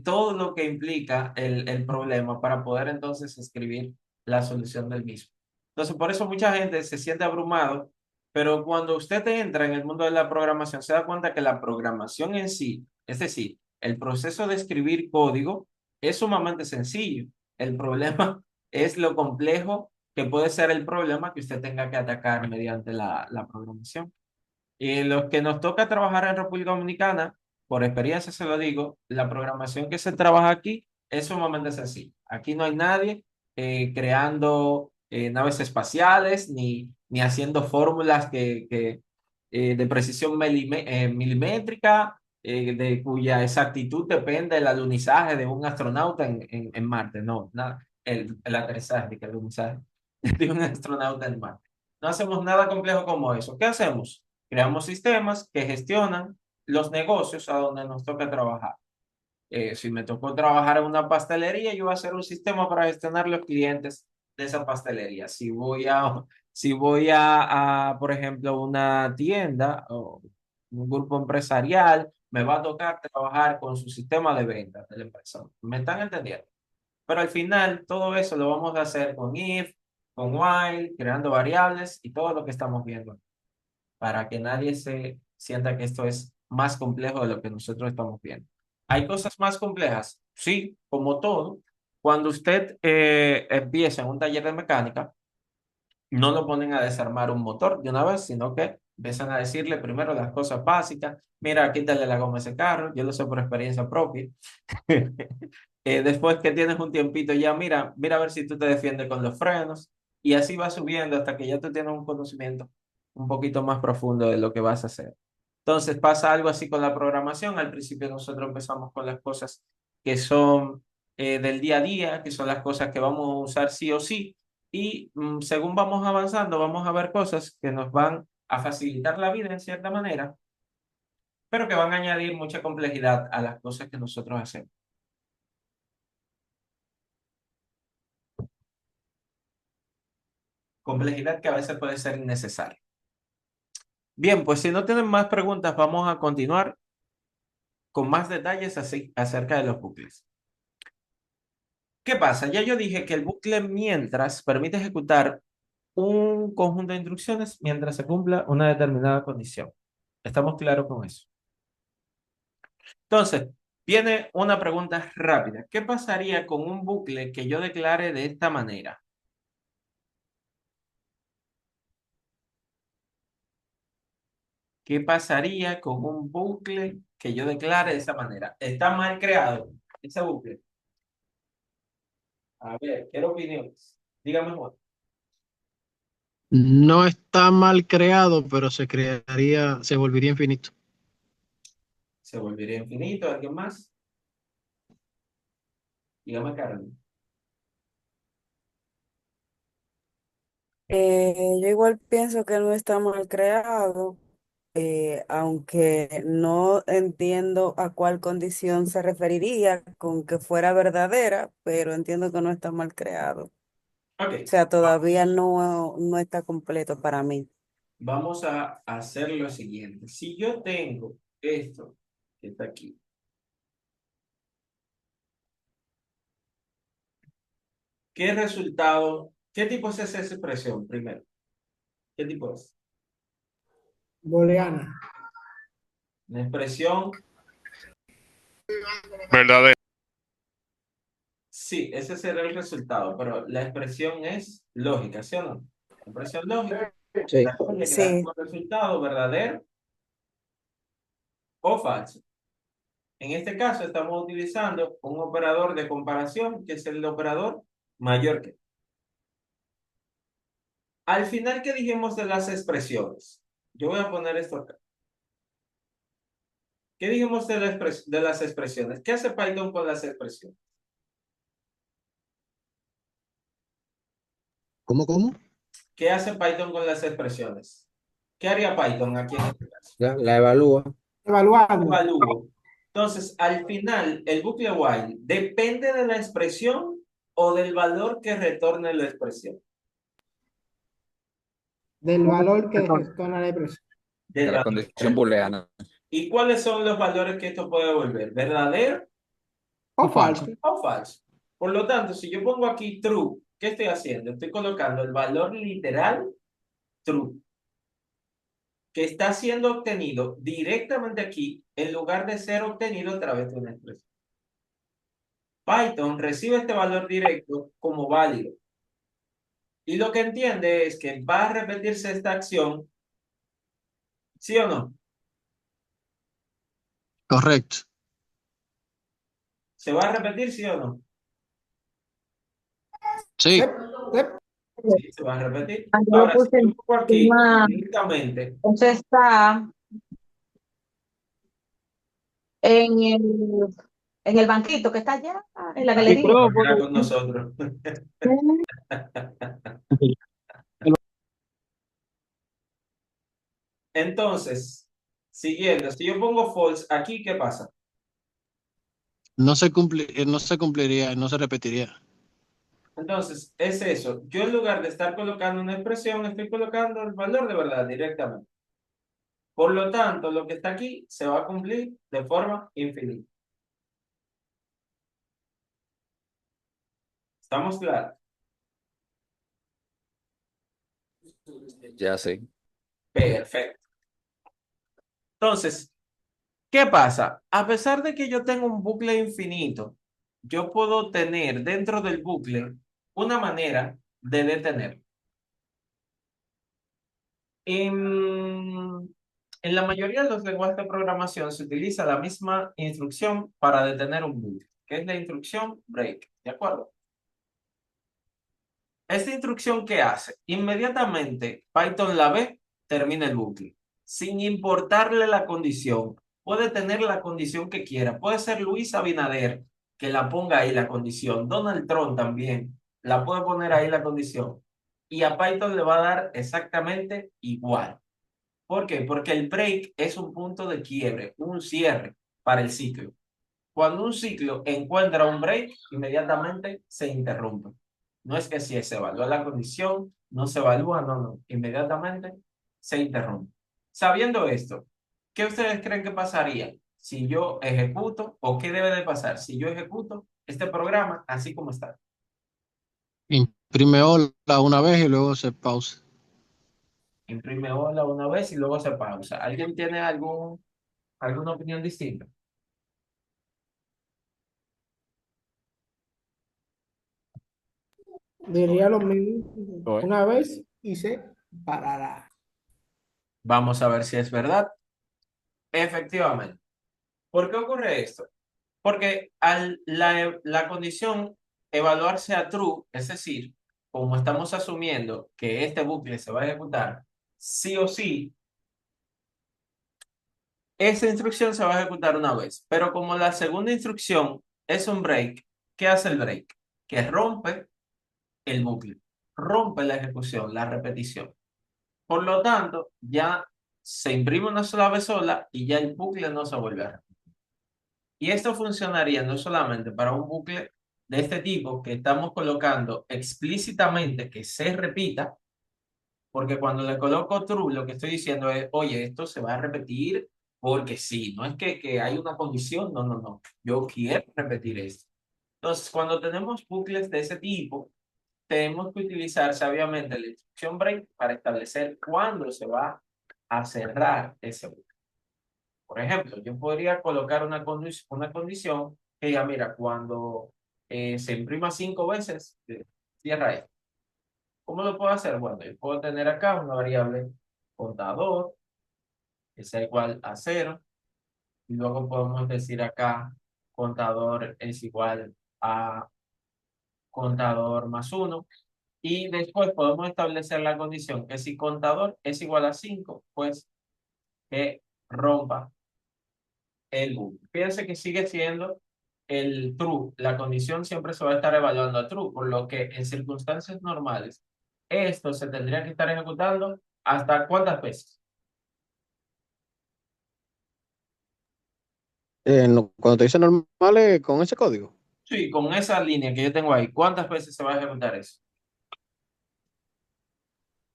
todo lo que implica el problema para poder entonces escribir la solución del mismo. Entonces, por eso mucha gente se siente abrumado, pero cuando usted entra en el mundo de la programación, se da cuenta que la programación en sí, es decir, el proceso de escribir código es sumamente sencillo. El problema es lo complejo que puede ser el problema que usted tenga que atacar mediante la programación. Y los que nos toca trabajar en República Dominicana, por experiencia se lo digo, la programación que se trabaja aquí es sumamente sencilla. Aquí no hay nadie creando naves espaciales ni haciendo fórmulas de precisión milimétrica, de cuya exactitud depende del alunizaje de un astronauta en Marte. No, nada, el aterrizaje, el alunizaje de un astronauta en Marte. No hacemos nada complejo como eso. ¿Qué hacemos? Creamos sistemas que gestionan los negocios a donde nos toca trabajar. Si me tocó trabajar en una pastelería, yo voy a hacer un sistema para gestionar los clientes de esa pastelería. Si voy a, por ejemplo, una tienda o un grupo empresarial, me va a tocar trabajar con su sistema de ventas de la empresa. ¿Me están entendiendo? Pero al final, todo eso lo vamos a hacer con if, con while, creando variables y todo lo que estamos viendo para que nadie se sienta que esto es más complejo de lo que nosotros estamos viendo. ¿Hay cosas más complejas? Sí, como todo. Cuando usted empieza en un taller de mecánica, no lo ponen a desarmar un motor de una vez, sino que empiezan a decirle primero las cosas básicas. Mira, quítale la goma a ese carro, yo lo sé por experiencia propia. Después que tienes un tiempito ya, mira a ver si tú te defiendes con los frenos y así va subiendo hasta que ya tú tienes un conocimiento un poquito más profundo de lo que vas a hacer. Entonces pasa algo así con la programación. Al principio nosotros empezamos con las cosas que son del día a día, que son las cosas que vamos a usar sí o sí. Y según vamos avanzando, vamos a ver cosas que nos van a facilitar la vida en cierta manera, pero que van a añadir mucha complejidad a las cosas que nosotros hacemos. Complejidad que a veces puede ser innecesaria. Bien, pues si no tienen más preguntas, vamos a continuar con más detalles acerca de los bucles. ¿Qué pasa? Ya yo dije que el bucle mientras permite ejecutar un conjunto de instrucciones mientras se cumpla una determinada condición. ¿Estamos claros con eso? Entonces, viene una pregunta rápida. ¿Qué pasaría con un bucle que yo declare de esta manera? ¿Qué pasaría con un bucle que yo declare de esa manera. Está mal creado ese bucle. A ver, quiero opiniones. Dígame, Juan. No está mal creado, pero se volvería infinito. Se volvería infinito. ¿Alguien más? Dígame, Carmen. Yo igual pienso que no está mal creado, aunque no entiendo a cuál condición se referiría con que fuera verdadera, pero entiendo que no está mal creado. O Ok. sea, todavía no está completo para mí. Vamos a hacer lo siguiente. Si yo tengo esto que está aquí, ¿qué resultado? ¿Qué tipo es esa expresión primero? ¿Qué tipo es? Booleana. Una expresión. Verdadero. Sí, ese será el resultado, pero la expresión es lógica, ¿sí o no? La expresión lógica, Sí. la lógica que da Sí, como resultado verdadero o falso. En este caso estamos utilizando un operador de comparación que es el operador mayor que. Al final, ¿qué dijimos de las expresiones? Yo voy a poner esto acá. ¿Qué dijimos de las expresiones? ¿Qué hace Python con las expresiones? ¿Cómo? ¿Qué hace Python con las expresiones? ¿Qué haría Python aquí en este caso? La evalúa. Evaluando. Evalúo. Entonces, al final, el bucle while depende de la expresión o del valor que retorne la expresión. Del valor que retorna la expresión. Del De la valor. condición booleana. ¿Y cuáles son los valores que esto puede devolver? ¿Verdadero O falso. o falso? Por lo tanto, si yo pongo aquí true, ¿qué estoy haciendo? Estoy colocando el valor literal true, que está siendo obtenido directamente aquí en lugar de ser obtenido a través de una expresión. Python recibe este valor directo como válido. Y lo que entiende es que va a repetirse esta acción, ¿sí o no? Correcto. ¿Se va a repetir, sí o no? Sí. Sep, sep. Sí, se va a repetir. Yo lo Ahora, si puse yo pongo aquí encima, directamente, entonces está en el banquito que está allá en la aquí galería. era con nosotros. Entonces, siguiendo, si yo pongo false aquí, ¿qué pasa? No se cumpliría, no se repetiría. Entonces, es eso. Yo en lugar de estar colocando una expresión, estoy colocando el valor de verdad directamente. Por lo tanto, lo que está aquí se va a cumplir de forma infinita. ¿Estamos claros? Ya sé. Perfecto. Entonces, ¿qué pasa? A pesar de que yo tengo un bucle infinito, yo puedo tener dentro del bucle una manera de detenerlo. En la mayoría de los lenguajes de programación se utiliza la misma instrucción para detener un bucle, que es la instrucción break. ¿De acuerdo? Esta instrucción, ¿qué hace? Inmediatamente Python la ve, termina el bucle, sin importarle la condición. Puede tener la condición que quiera. Puede ser Luis Abinader, que la ponga ahí la condición. Donald Trump también la puede poner ahí la condición. Y a Python le va a dar exactamente igual. ¿Por qué? Porque el break es un punto de quiebre, un cierre para el ciclo. Cuando un ciclo encuentra un break, inmediatamente se interrumpe. No es que si se evalúa la condición, no se evalúa, no. Inmediatamente se interrumpe. Sabiendo esto, ¿qué ustedes creen que pasaría si yo ejecuto o qué debe de pasar si yo ejecuto este programa así como está? Imprime hola una vez y luego se pausa. Imprime hola una vez y luego se pausa. ¿Alguien tiene alguna opinión distinta? Diría lo mismo Oye, una vez y se parará. Vamos a ver si es verdad. Efectivamente. ¿Por qué ocurre esto? Porque al la condición evaluarse a true, es decir, como estamos asumiendo que este bucle se va a ejecutar sí o sí, esa instrucción se va a ejecutar una vez. Pero como la segunda instrucción es un break, ¿qué hace el break? Que rompe el bucle, rompe la ejecución, la repetición. Por lo tanto, ya se imprime una sola vez sola y ya el bucle no se vuelve a repetir. Y esto funcionaría no solamente para un bucle de este tipo que estamos colocando explícitamente que se repita, porque cuando le coloco true, lo que estoy diciendo es, oye, esto se va a repetir porque sí, no es que hay una condición, no, no, no, yo quiero repetir esto. Entonces, cuando tenemos bucles de ese tipo, tenemos que utilizar sabiamente la instrucción break para establecer cuándo se va a cerrar ese bucle. Por ejemplo, yo podría colocar una condición que diga, mira, cuando se imprima 5 veces, cierra esto. ¿Cómo lo puedo hacer? Bueno, yo puedo tener acá una variable contador que sea igual a 0 y luego podemos decir acá contador es igual a contador más 1 y después podemos establecer la condición que si contador es igual a 5 pues que rompa el bool. Fíjense que sigue siendo el true. La condición siempre se va a estar evaluando a true, por lo que en circunstancias normales esto se tendría que estar ejecutando hasta ¿cuántas veces? Cuando te dice normales con ese código. Sí, con esa línea que yo tengo ahí, ¿cuántas veces se va a ejecutar eso?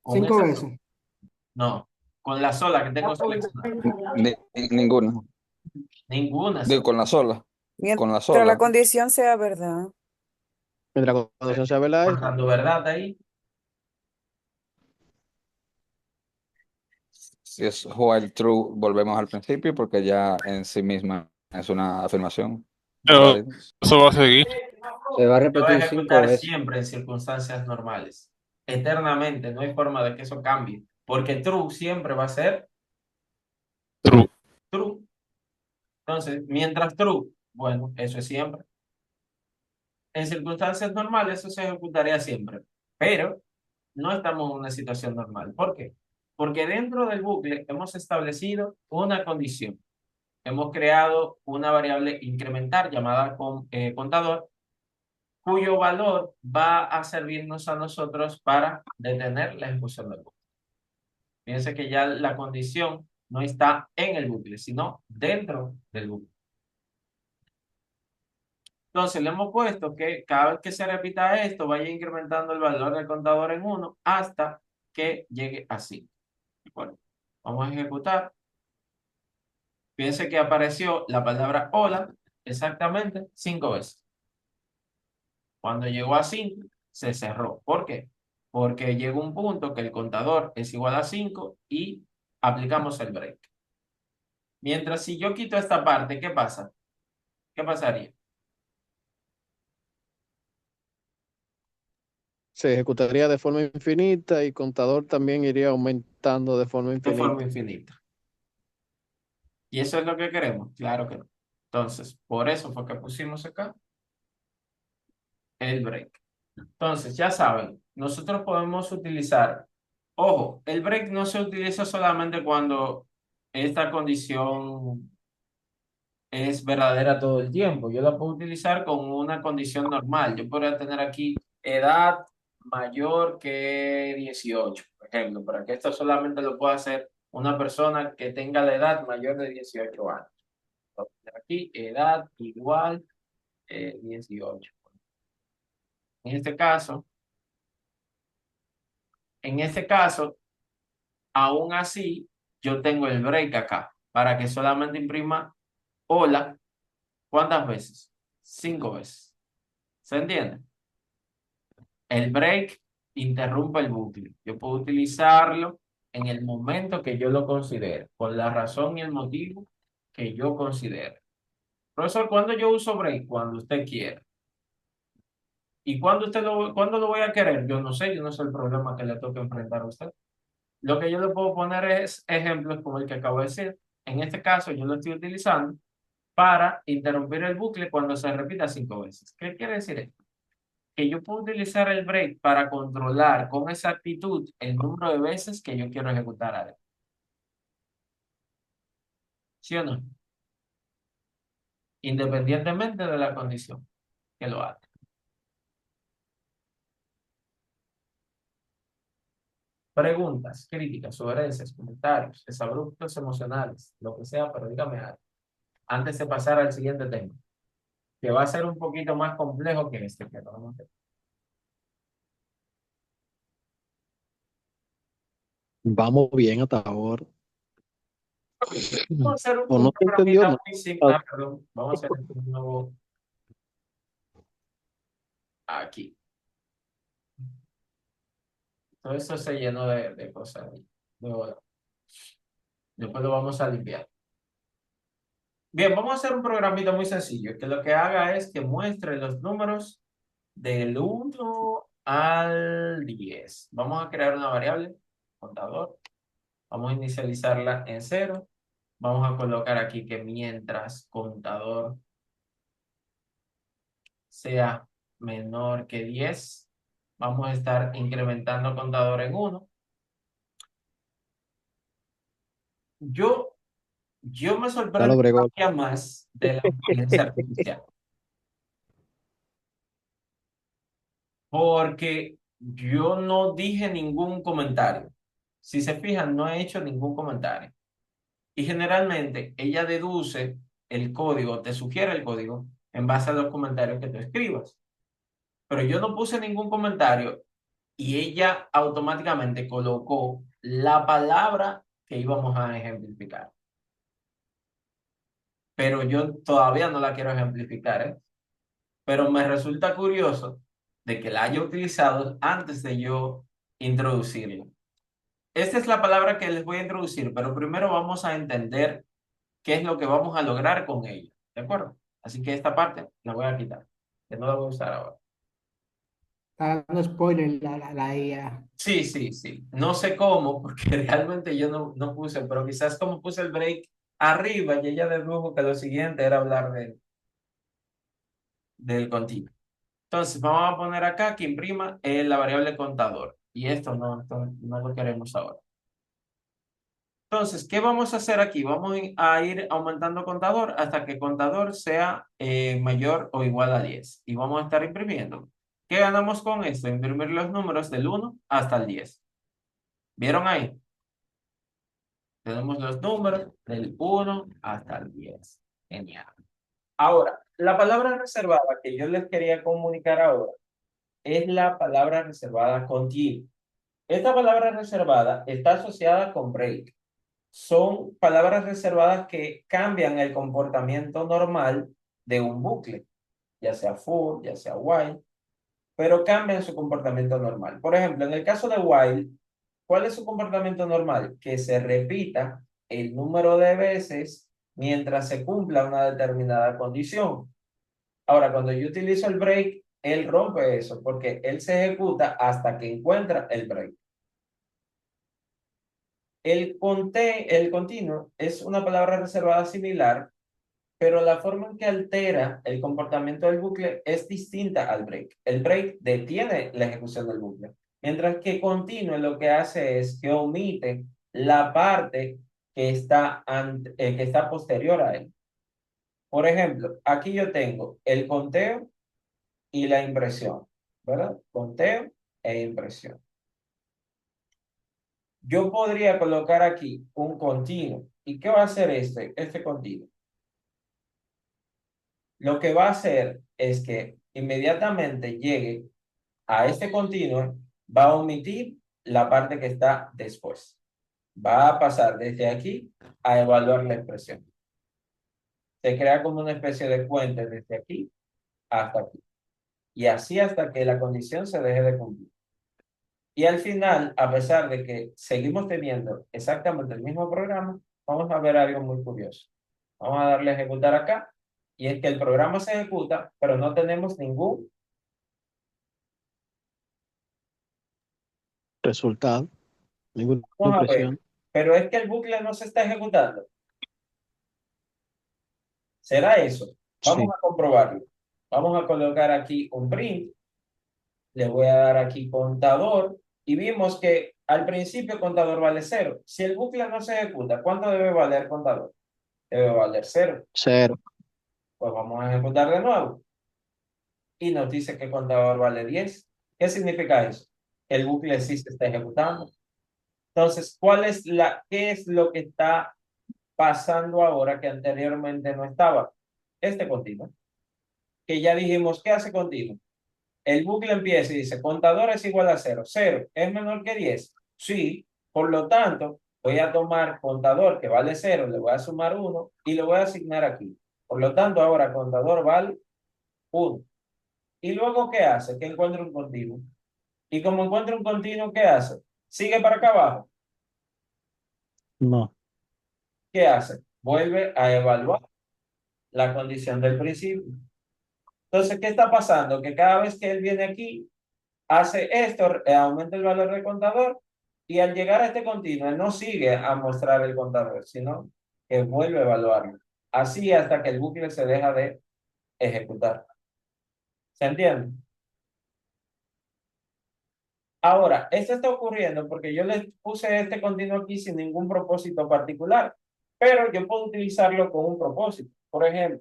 Con 5 esa, veces. no, con la sola que tengo seleccionada. Ninguna. Ninguna Digo, sola. con la sola. Con la Mientras la sola. condición sea verdad. Mientras la condición sea verdad, Marcando verdad ahí. Si es while true, volvemos al principio porque ya en sí misma es una afirmación Pero válida. eso va a seguir. Se va a Se va a repetir 5 ejecutar veces. siempre en circunstancias normales. Eternamente, no hay forma de que eso cambie. Porque true siempre va a ser True. true. Entonces, mientras true, bueno, eso es siempre. En circunstancias normales eso se ejecutaría siempre. Pero no estamos en una situación normal. ¿Por qué? Porque dentro del bucle hemos establecido una condición. Hemos creado una variable incrementar llamada contador, cuyo valor va a servirnos a nosotros para detener la ejecución del bucle. Fíjense que ya la condición no está en el bucle, sino dentro del bucle. Entonces le hemos puesto que cada vez que se repita esto, vaya incrementando el valor del contador en 1 hasta que llegue a 5. Bueno, vamos a ejecutar. Fíjense que apareció la palabra hola exactamente 5 veces. Cuando llegó a 5, se cerró. ¿Por qué? Porque llegó un punto que el contador es igual a 5 y aplicamos el break. Mientras si yo quito esta parte, ¿qué pasa? ¿Qué pasaría? se ejecutaría de forma infinita y contador también iría aumentando de forma De forma infinita. infinita. ¿Y eso es lo que queremos? Claro que no. Entonces, por eso fue que pusimos acá el break. Entonces, ya saben, nosotros podemos utilizar, ojo, el break no se utiliza solamente cuando esta condición es verdadera todo el tiempo. Yo la puedo utilizar con una condición normal. Yo podría tener aquí edad mayor que 18, por ejemplo, para que esto solamente lo pueda hacer una persona que tenga la edad mayor de 18 años. Voy a poner aquí edad igual 18. En este caso, en este caso, aún así, yo tengo el break acá para que solamente imprima hola. ¿Cuántas veces? 5 veces. ¿Se entiende? El break interrumpe el bucle. Yo puedo utilizarlo en el momento que yo lo considere, por la razón y el motivo que yo considere. Profesor, ¿cuándo yo uso break? Cuando usted quiera. ¿Y cuándo lo voy a querer? Yo no sé el problema que le toque enfrentar a usted. Lo que yo le puedo poner es ejemplos como el que acabo de decir. En este caso, yo lo estoy utilizando para interrumpir el bucle cuando se repita 5 veces. ¿Qué quiere decir esto? Que yo puedo utilizar el break para controlar con exactitud el número de veces que yo quiero ejecutar algo. ¿Sí o no? Independientemente de la condición que lo haga. Preguntas, críticas, sugerencias, comentarios, desabruptos emocionales, lo que sea, pero dígame algo. Antes de pasar al siguiente tema, que va a ser un poquito más complejo que este que vamos a hacer. Vamos bien hasta ahora. Vamos a hacer ¿O un no se entendió? programita No. muy simple. Perdón. Vamos a hacer un nuevo aquí. Todo eso se llenó de cosas. Luego, después lo vamos a limpiar. Bien, vamos a hacer un programita muy sencillo, que lo que haga es que muestre los números del 1 al 10. Vamos a crear una variable, contador. Vamos a inicializarla en 0. Vamos a colocar aquí que mientras contador sea menor que 10, vamos a estar incrementando contador en 1. Yo me Ya sorprendo lo bregó. todavía más de la inteligencia artificial, porque yo no dije ningún comentario. Si se fijan, no he hecho ningún comentario. Y generalmente ella deduce el código, te sugiere el código en base a los comentarios que tú escribas. Pero yo no puse ningún comentario y ella automáticamente colocó la palabra que íbamos a ejemplificar. Pero yo todavía no la quiero ejemplificar, ¿eh? Pero me resulta curioso de que la haya utilizado antes de yo introducirla. Esta es la palabra que les voy a introducir, pero primero vamos a entender qué es lo que vamos a lograr con ella, ¿de acuerdo? Así que esta parte la voy a quitar, que no la voy a usar ahora. Está dando spoiler la IA. Sí, sí, sí. No sé cómo, porque realmente yo no puse, pero quizás como puse el break arriba y ella dedujo que lo siguiente era hablar del continuo. Entonces, vamos a poner acá que imprima la variable contador. Y esto no lo queremos ahora. Entonces, ¿qué vamos a hacer aquí? Vamos a ir aumentando contador hasta que contador sea mayor o igual a 10. Y vamos a estar imprimiendo. ¿Qué ganamos con esto? Imprimir los números del 1 hasta el 10. ¿Vieron ahí? Tenemos los números del 1 hasta el 10. Genial. Ahora, la palabra reservada que yo les quería comunicar ahora es la palabra reservada continue. Esta palabra reservada está asociada con break. Son palabras reservadas que cambian el comportamiento normal de un bucle, ya sea for, ya sea while, pero cambian su comportamiento normal. Por ejemplo, en el caso de while, ¿cuál es su comportamiento normal? Que se repita el número de veces mientras se cumpla una determinada condición. Ahora, cuando yo utilizo el break, él rompe eso, porque él se ejecuta hasta que encuentra el break. El continuo es una palabra reservada similar, pero la forma en que altera el comportamiento del bucle es distinta al break. El break detiene la ejecución del bucle, mientras que continuo lo que hace es que omite la parte que está posterior a él. Por ejemplo, aquí yo tengo el conteo y la impresión, ¿verdad? Conteo e impresión. Yo podría colocar aquí un continuo. ¿Y qué va a hacer este continuo? Lo que va a hacer es que inmediatamente llegue a este continuo, va a omitir la parte que está después. Va a pasar desde aquí a evaluar la expresión. Se crea como una especie de puente desde aquí hasta aquí. Y así hasta que la condición se deje de cumplir. Y al final, a pesar de que seguimos teniendo exactamente el mismo programa, vamos a ver algo muy curioso. Vamos a darle a ejecutar acá. Y es que el programa se ejecuta, pero no tenemos ningún Resultado. Ninguna Vamos a ver, impresión. pero es que el bucle no se está ejecutando. ¿Será eso? Vamos Sí. a comprobarlo. Vamos a colocar aquí un print. Le voy a dar aquí contador. Y vimos que al principio contador vale 0. Si el bucle no se ejecuta, ¿cuánto debe valer contador? Debe valer 0. Cero. Pues vamos a ejecutar de nuevo. Y nos dice que contador vale 10. ¿Qué significa eso? Que el bucle sí se está ejecutando. Entonces, ¿qué es lo que está pasando ahora que anteriormente no estaba? Este continuo. Que ya dijimos, ¿qué hace continuo? El bucle empieza y dice, contador es igual a 0. 0 es menor que 10. Sí, por lo tanto, voy a tomar contador que vale 0, le voy a sumar 1 y lo voy a asignar aquí. Por lo tanto, ahora contador vale 1. ¿Y luego qué hace? Que encuentra un continuo. Y como encuentra un continuo, ¿qué hace? Sigue para acá abajo. No. ¿Qué hace? Vuelve a evaluar la condición del principio. Entonces, ¿qué está pasando? Que cada vez que él viene aquí, hace esto, aumenta el valor del contador y al llegar a este continuo, él no sigue a mostrar el contador, sino que vuelve a evaluarlo. Así hasta que el bucle se deja de ejecutar. ¿Se entiende? Ahora, esto está ocurriendo porque yo les puse este continuo aquí sin ningún propósito particular, pero yo puedo utilizarlo con un propósito. Por ejemplo,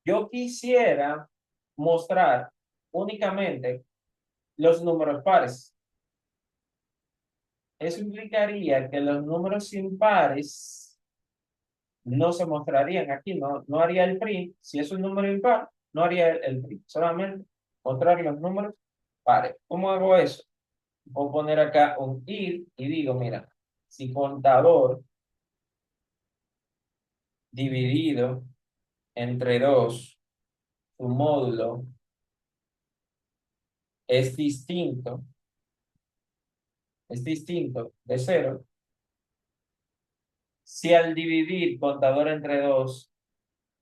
yo quisiera mostrar únicamente los números pares. Eso implicaría que los números impares no se mostrarían aquí, no haría el print. Si es un número impar, no haría el print, solamente mostrar los números pares. ¿Cómo hago eso? Puedo poner acá un ir y digo, mira, si contador dividido entre 2, su módulo es distinto de 0, si al dividir contador entre 2,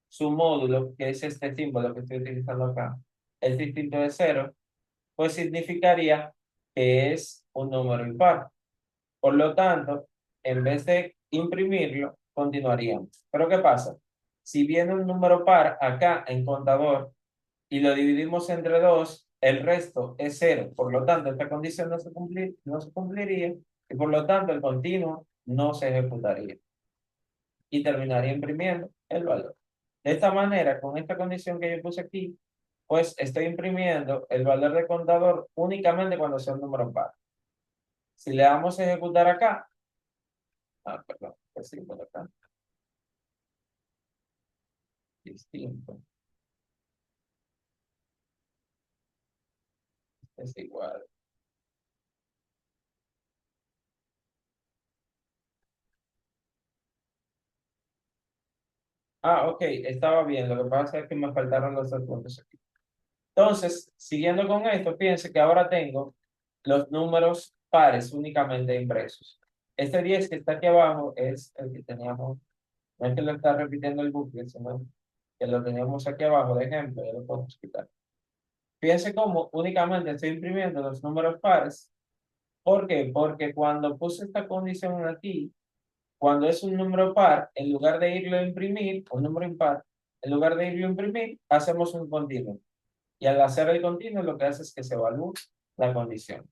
su módulo, que es este símbolo que estoy utilizando acá, es distinto de 0, pues significaría que es un número impar. Por lo tanto, en vez de imprimirlo, continuaríamos. Pero ¿qué pasa? Si viene un número par acá en contador y lo dividimos entre 2, el resto es 0. Por lo tanto, esta condición no se cumpliría y por lo tanto el continuo no se ejecutaría y terminaría imprimiendo el valor. De esta manera, con esta condición que yo puse aquí, pues estoy imprimiendo el valor de contador únicamente cuando sea un número par. Si le damos a ejecutar acá, perdón, pues sí, por acá, distinto, es igual. Ok, estaba bien, lo que pasa es que me faltaron los dos puntos aquí. Entonces, siguiendo con esto, fíjense que ahora tengo los números pares únicamente impresos. Este 10 que está aquí abajo es el que teníamos. No es que lo está repitiendo el bucle, sino que lo teníamos aquí abajo de ejemplo, ya lo podemos quitar. Fíjense cómo únicamente estoy imprimiendo los números pares. ¿Por qué? Porque cuando puse esta condición aquí, cuando es un número par, en lugar de irlo a imprimir, un número impar, en lugar de irlo a imprimir, hacemos un continuo. Y al hacer el continuo, lo que hace es que se evalúe la condición.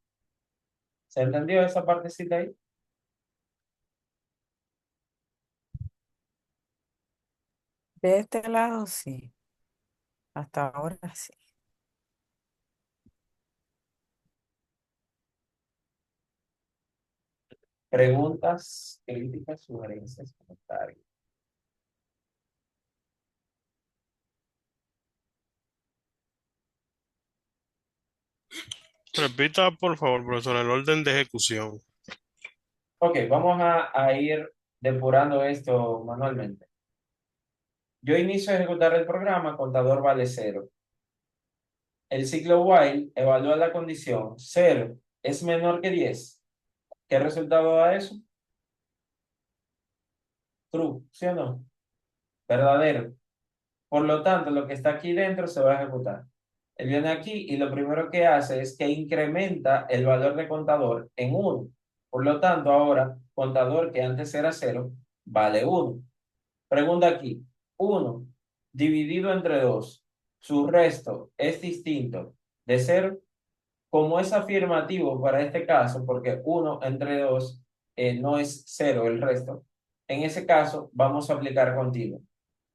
¿Se entendió esa partecita ahí? De este lado sí, hasta ahora sí. Preguntas, críticas, sugerencias, comentarios. Repita, por favor, profesor, el orden de ejecución. Ok, vamos a ir depurando esto manualmente. Yo inicio a ejecutar el programa, contador vale 0. El ciclo while evalúa la condición 0 es menor que 10. ¿Qué resultado da eso? True, ¿sí o no? Verdadero. Por lo tanto, lo que está aquí dentro se va a ejecutar. Él viene aquí y lo primero que hace es que incrementa el valor de contador en 1. Por lo tanto, ahora, contador que antes era 0, vale 1. Pregunta aquí, 1 dividido entre 2, su resto es distinto de 0, como es afirmativo para este caso, porque 1 entre 2 no es 0 el resto, en ese caso vamos a aplicar continuo.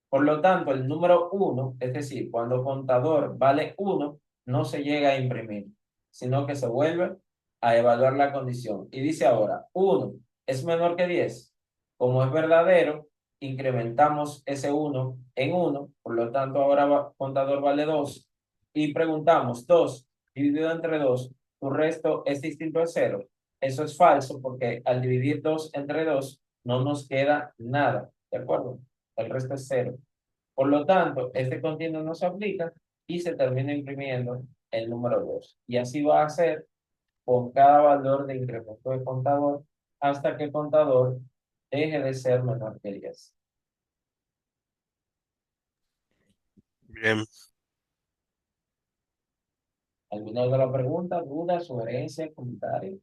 Por lo tanto, el número 1, es decir, cuando contador vale 1, no se llega a imprimir, sino que se vuelve a evaluar la condición. Y dice ahora, 1 es menor que 10. Como es verdadero, incrementamos ese 1 en 1, por lo tanto ahora contador vale 2. Y preguntamos, 2 dividido entre 2, tu resto es distinto a 0. Eso es falso porque al dividir 2 entre 2 no nos queda nada, ¿de acuerdo? El resto es 0. Por lo tanto, este continuo no se aplica y se termina imprimiendo el número 2. Y así va a ser con cada valor de incremento de contador hasta que el contador deje de ser menor que 10. Bien. ¿Alguna otra pregunta, duda, sugerencia, comentario?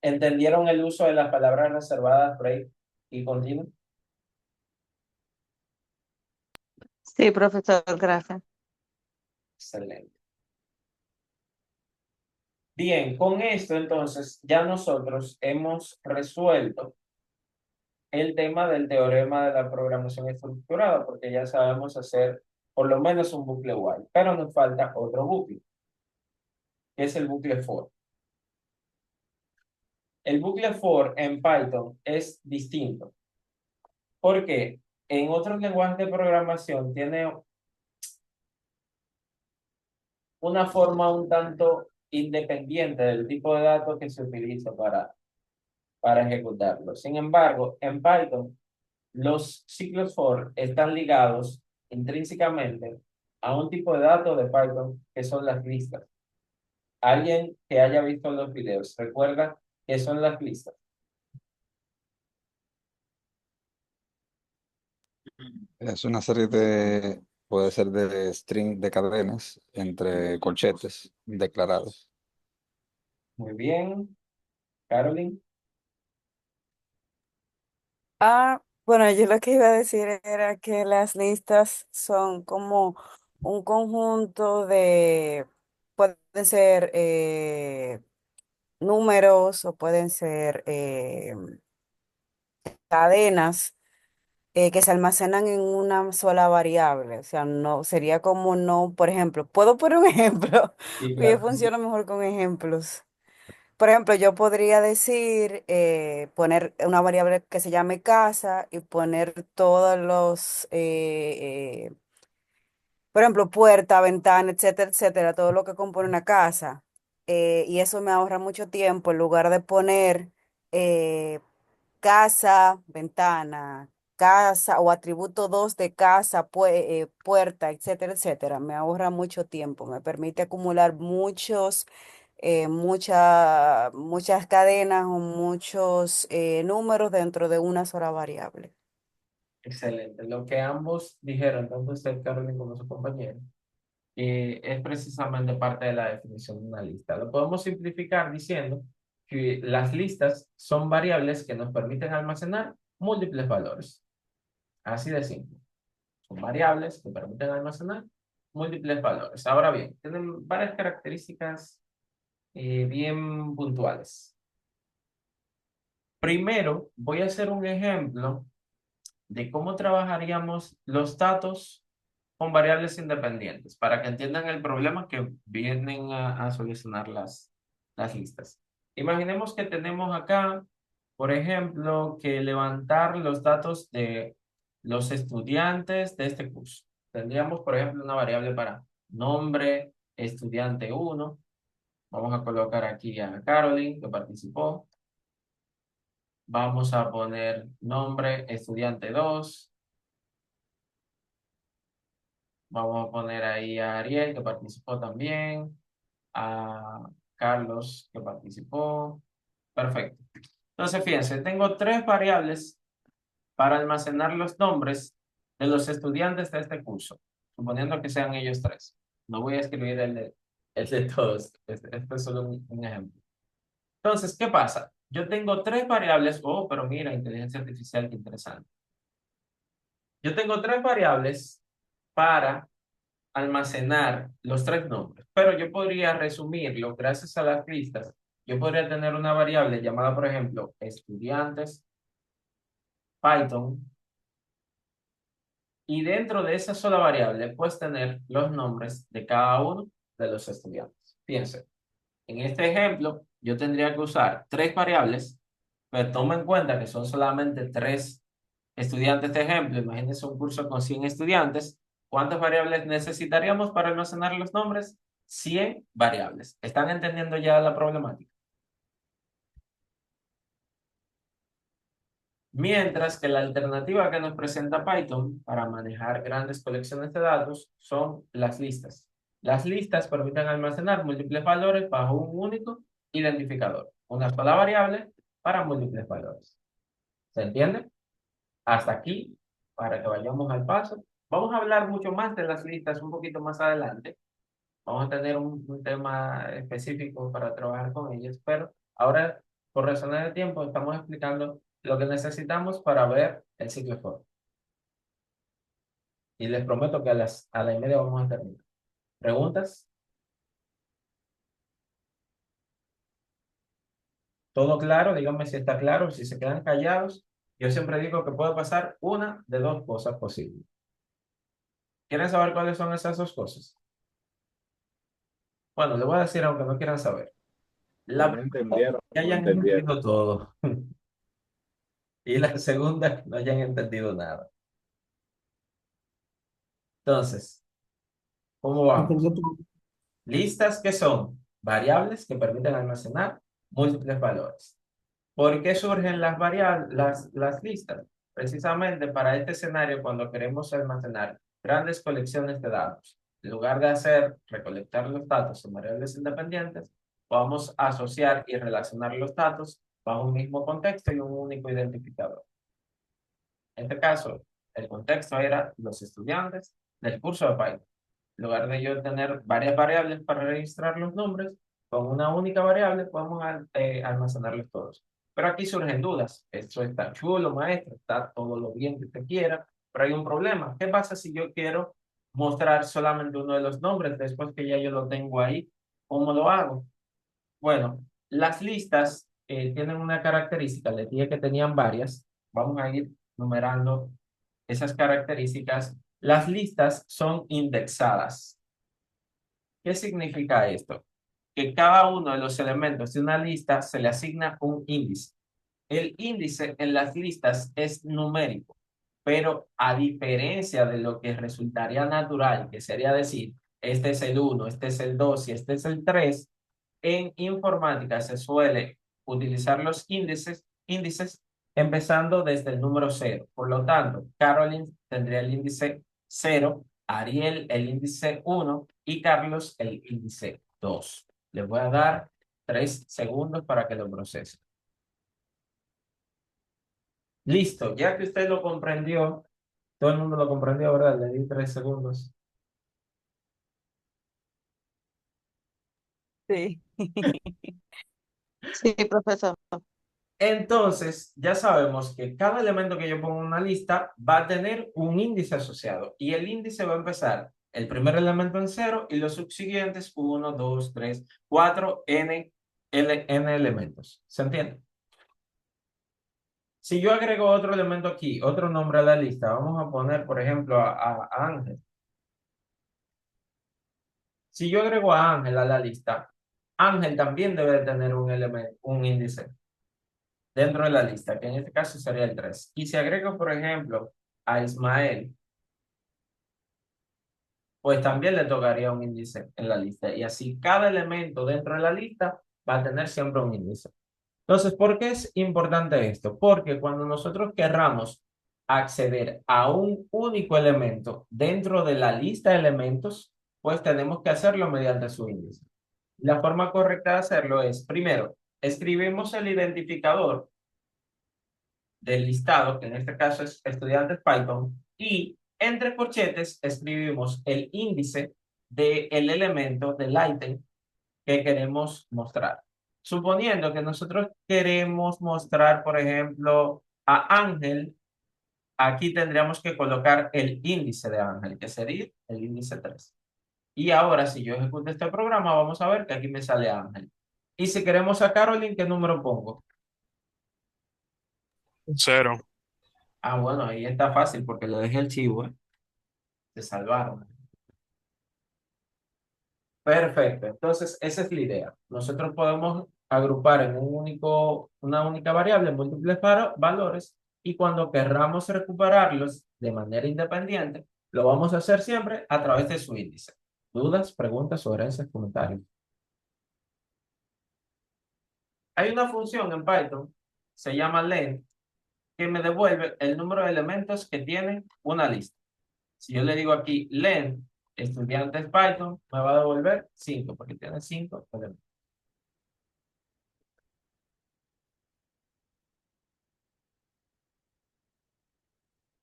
¿Entendieron el uso de las palabras reservadas, break y continuo? Sí, profesor, gracias. Excelente. Bien, con esto entonces ya nosotros hemos resuelto el tema del teorema de la programación estructurada, porque ya sabemos hacer por lo menos un bucle while, pero nos falta otro bucle, que es el bucle for. El bucle for en Python es distinto, porque en otros lenguajes de programación tiene una forma un tanto independiente del tipo de datos que se utiliza para ejecutarlo. Sin embargo, en Python, los ciclos for están ligados intrínsecamente a un tipo de datos de Python que son las listas. Alguien que haya visto los videos, ¿recuerda qué son las listas? Es una serie de, puede ser de string de cadenas entre corchetes declarados. Muy bien, Caroline. Bueno, yo lo que iba a decir era que las listas son como un conjunto de, pueden ser números o pueden ser cadenas que se almacenan en una sola variable. O sea, no sería como no, por ejemplo, ¿puedo poner un ejemplo? Sí, Porque yo claro. funciono mejor con ejemplos. Por ejemplo, yo podría decir, poner una variable que se llame casa y poner todos los, por ejemplo, puerta, ventana, etcétera, etcétera, todo lo que compone una casa. Y eso me ahorra mucho tiempo en lugar de poner eh, casa, ventana, casa o atributo 2 de casa, puerta, etcétera, etcétera. Me ahorra mucho tiempo, me permite acumular muchas cadenas o muchos números dentro de una sola variable. Excelente. Lo que ambos dijeron, tanto usted, Caroline, como su compañero, es precisamente parte de la definición de una lista. Lo podemos simplificar diciendo que las listas son variables que nos permiten almacenar múltiples valores. Así de simple. Son variables que permiten almacenar múltiples valores. Ahora bien, tienen varias características bien puntuales. Primero, voy a hacer un ejemplo de cómo trabajaríamos los datos con variables independientes para que entiendan el problema que vienen a solucionar las listas. Imaginemos que tenemos acá, por ejemplo, que levantar los datos de los estudiantes de este curso. Tendríamos, por ejemplo, una variable para nombre estudiante 1. Vamos a colocar aquí a Caroline, que participó. Vamos a poner nombre estudiante 2. Vamos a poner ahí a Ariel, que participó también. A Carlos, que participó. Perfecto. Entonces, fíjense, tengo 3 variables para almacenar los nombres de los estudiantes de este curso, suponiendo que sean ellos 3. No voy a escribir el de todos. Este es solo un ejemplo. Entonces, ¿qué pasa? Yo tengo 3 variables. Oh, pero mira, inteligencia artificial, qué interesante. Yo tengo 3 variables para almacenar los tres nombres, pero yo podría resumirlo gracias a las listas. Yo podría tener una variable llamada, por ejemplo, estudiantes Python, y dentro de esa sola variable puedes tener los nombres de cada uno de los estudiantes. Fíjense, en este ejemplo yo tendría que usar tres variables, pero toma en cuenta que son solamente tres estudiantes de ejemplo. Imagínense un curso con 100 estudiantes. ¿Cuántas variables necesitaríamos para almacenar los nombres? 100 variables. ¿Están entendiendo ya la problemática? Mientras que la alternativa que nos presenta Python para manejar grandes colecciones de datos son las listas. Las listas permiten almacenar múltiples valores bajo un único identificador. Una sola variable para múltiples valores. ¿Se entiende? Hasta aquí, para que vayamos al paso. Vamos a hablar mucho más de las listas un poquito más adelante. Vamos a tener un tema específico para trabajar con ellas, pero ahora, por razones de tiempo, estamos explicando lo que necesitamos para ver el ciclo for. Y les prometo que a la y media vamos a terminar. ¿Preguntas? ¿Todo claro? Díganme si está claro. Si se quedan callados, yo siempre digo que puede pasar una de dos cosas posibles. ¿Quieren saber cuáles son esas dos cosas? Bueno, les voy a decir aunque no quieran saber. La No primera, entendieron, que no hayan entendieron. entendido todo. Y la segunda, que no hayan entendido nada. Entonces, ¿cómo vamos? Entendió todo. Listas que son variables que permiten almacenar múltiples valores. ¿Por qué surgen las variables, las listas? Precisamente para este escenario, cuando queremos almacenar grandes colecciones de datos, en lugar de recolectar los datos en variables independientes, vamos a asociar y relacionar los datos bajo un mismo contexto y un único identificador. En este caso, el contexto era los estudiantes del curso de Python. En lugar de yo tener varias variables para registrar los nombres, con una única variable podemos almacenarlos todos. Pero aquí surgen dudas. Esto está chulo, maestro, está todo lo bien que usted quiera, pero hay un problema. ¿Qué pasa si yo quiero mostrar solamente uno de los nombres después que ya yo lo tengo ahí? ¿Cómo lo hago? Bueno, las listas tienen una característica, les dije que tenían varias. Vamos a ir numerando esas características. Las listas son indexadas. ¿Qué significa esto? Que cada uno de los elementos de una lista se le asigna un índice. El índice en las listas es numérico, pero a diferencia de lo que resultaría natural, que sería decir, este es el 1, este es el 2 y este es el 3, en informática se suele utilizar los índices empezando desde el número 0. Por lo tanto, Caroline tendría el índice 0, Ariel el índice 1 y Carlos el índice 2. Les voy a dar 3 segundos para que lo procesen. Listo, ya que usted lo comprendió, todo el mundo lo comprendió, ¿verdad? Le di 3 segundos. Sí. Sí, profesor. Entonces, ya sabemos que cada elemento que yo pongo en una lista va a tener un índice asociado y el índice va a empezar el primer elemento en 0 y los subsiguientes 1, 2, 3, 4, n elementos. ¿Se entiende? Si yo agrego otro elemento aquí, otro nombre a la lista, vamos a poner, por ejemplo, a Ángel. Si yo agrego a Ángel a la lista, Ángel también debe tener un elemento, un índice dentro de la lista, que en este caso sería el 3. Y si agrego, por ejemplo, a Ismael, pues también le tocaría un índice en la lista. Y así cada elemento dentro de la lista va a tener siempre un índice. Entonces, ¿por qué es importante esto? Porque cuando nosotros querramos acceder a un único elemento dentro de la lista de elementos, pues tenemos que hacerlo mediante su índice. La forma correcta de hacerlo es, primero, escribimos el identificador del listado, que en este caso es estudiantes Python, y entre corchetes escribimos el índice del elemento, del ítem que queremos mostrar. Suponiendo que nosotros queremos mostrar, por ejemplo, a Ángel aquí tendríamos que colocar el índice de Ángel, que sería el índice 3. Y ahora, si yo ejecuto este programa, vamos a ver que aquí me sale Ángel. Y si queremos a Caroline, ¿qué número pongo? 0. Ah, bueno, ahí está fácil porque le dejé el chivo, ¿eh? Se salvaron. Perfecto. Entonces, esa es la idea. Nosotros podemos agrupar en una única variable múltiples valores y cuando querramos recuperarlos de manera independiente, lo vamos a hacer siempre a través de su índice. ¿Dudas, preguntas, sugerencias, comentarios? Hay una función en Python, se llama len, que me devuelve el número de elementos que tiene una lista. Si yo le digo aquí len estudiantes Python, me va a devolver 5 porque tiene 5 elementos.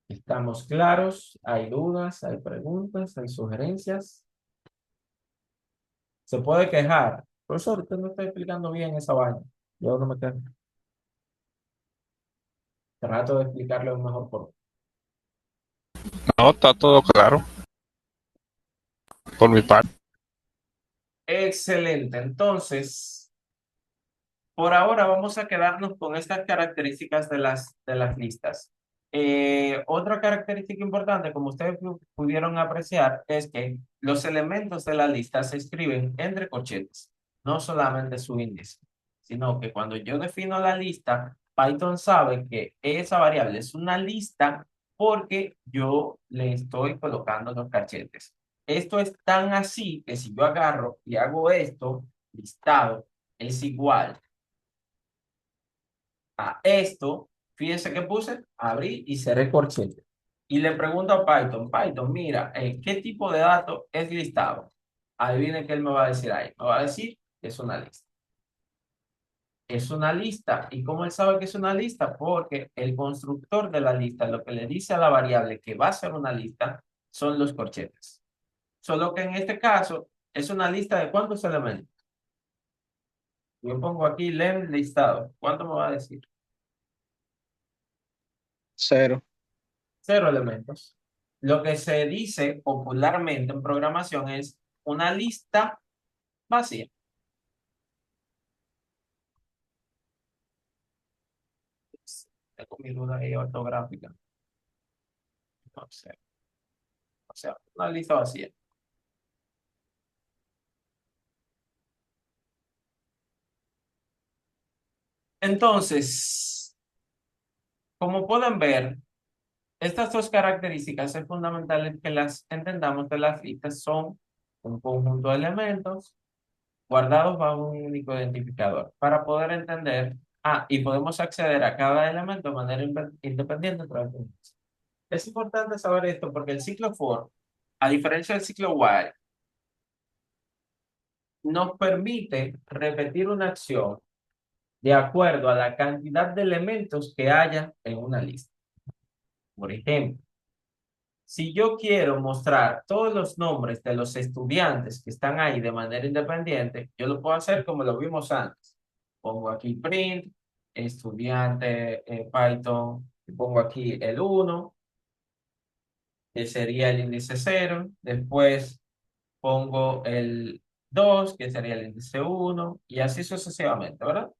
¿Estamos claros? ¿Hay dudas? ¿Hay preguntas? ¿Hay sugerencias? ¿Se puede quejar? Profesor, usted no está explicando bien esa vaina. Yo no me quejo. Trato de explicarlo mejor por... No, está todo claro por mi parte. Excelente. Entonces, por ahora vamos a quedarnos con estas características de las listas. Otra característica importante, como ustedes pudieron apreciar, es que los elementos de la lista se escriben entre corchetes, no solamente su índice, sino que cuando yo defino la lista, Python sabe que esa variable es una lista porque yo le estoy colocando los cachetes. Esto es tan así que si yo agarro y hago esto, listado, es igual a esto, fíjense que puse, abrí y cerré corchete. Y le pregunto a Python, mira, ¿qué tipo de dato es listado? Adivinen qué él me va a decir ahí. Me va a decir que es una lista. Es una lista. ¿Y cómo él sabe que es una lista? Porque el constructor de la lista, lo que le dice a la variable que va a ser una lista, son los corchetes. Solo que en este caso, es una lista de ¿cuántos elementos? Yo pongo aquí len listado. ¿Cuánto me va a decir? 0. 0 elementos. Lo que se dice popularmente en programación es una lista vacía. Tengo mi duda ahí ortográfica. No sé. O sea, una lista vacía. Entonces, como pueden ver, estas dos características es fundamental que las entendamos de las listas. Son un conjunto de elementos guardados bajo un único identificador para poder entender, y podemos acceder a cada elemento de manera independiente a través de un lista. Es importante saber esto porque el ciclo for, a diferencia del ciclo while, nos permite repetir una acción de acuerdo a la cantidad de elementos que haya en una lista. Por ejemplo, si yo quiero mostrar todos los nombres de los estudiantes que están ahí de manera independiente, yo lo puedo hacer como lo vimos antes. Pongo aquí print, estudiante Python, y pongo aquí el 1, que sería el índice 0. Después pongo el 2, que sería el índice 1, y así sucesivamente, ¿verdad?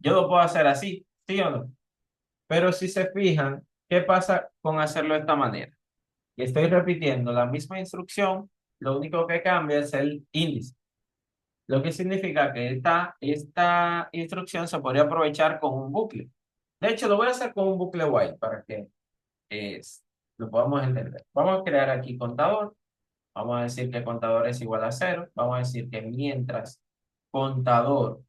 Yo lo puedo hacer así, ¿sí o no? Pero si se fijan, ¿qué pasa con hacerlo de esta manera? Y estoy repitiendo la misma instrucción, lo único que cambia es el índice. Lo que significa que esta instrucción se podría aprovechar con un bucle. De hecho, lo voy a hacer con un bucle while para que lo podamos entender. Vamos a crear aquí contador. Vamos a decir que contador es igual a 0. Vamos a decir que mientras contador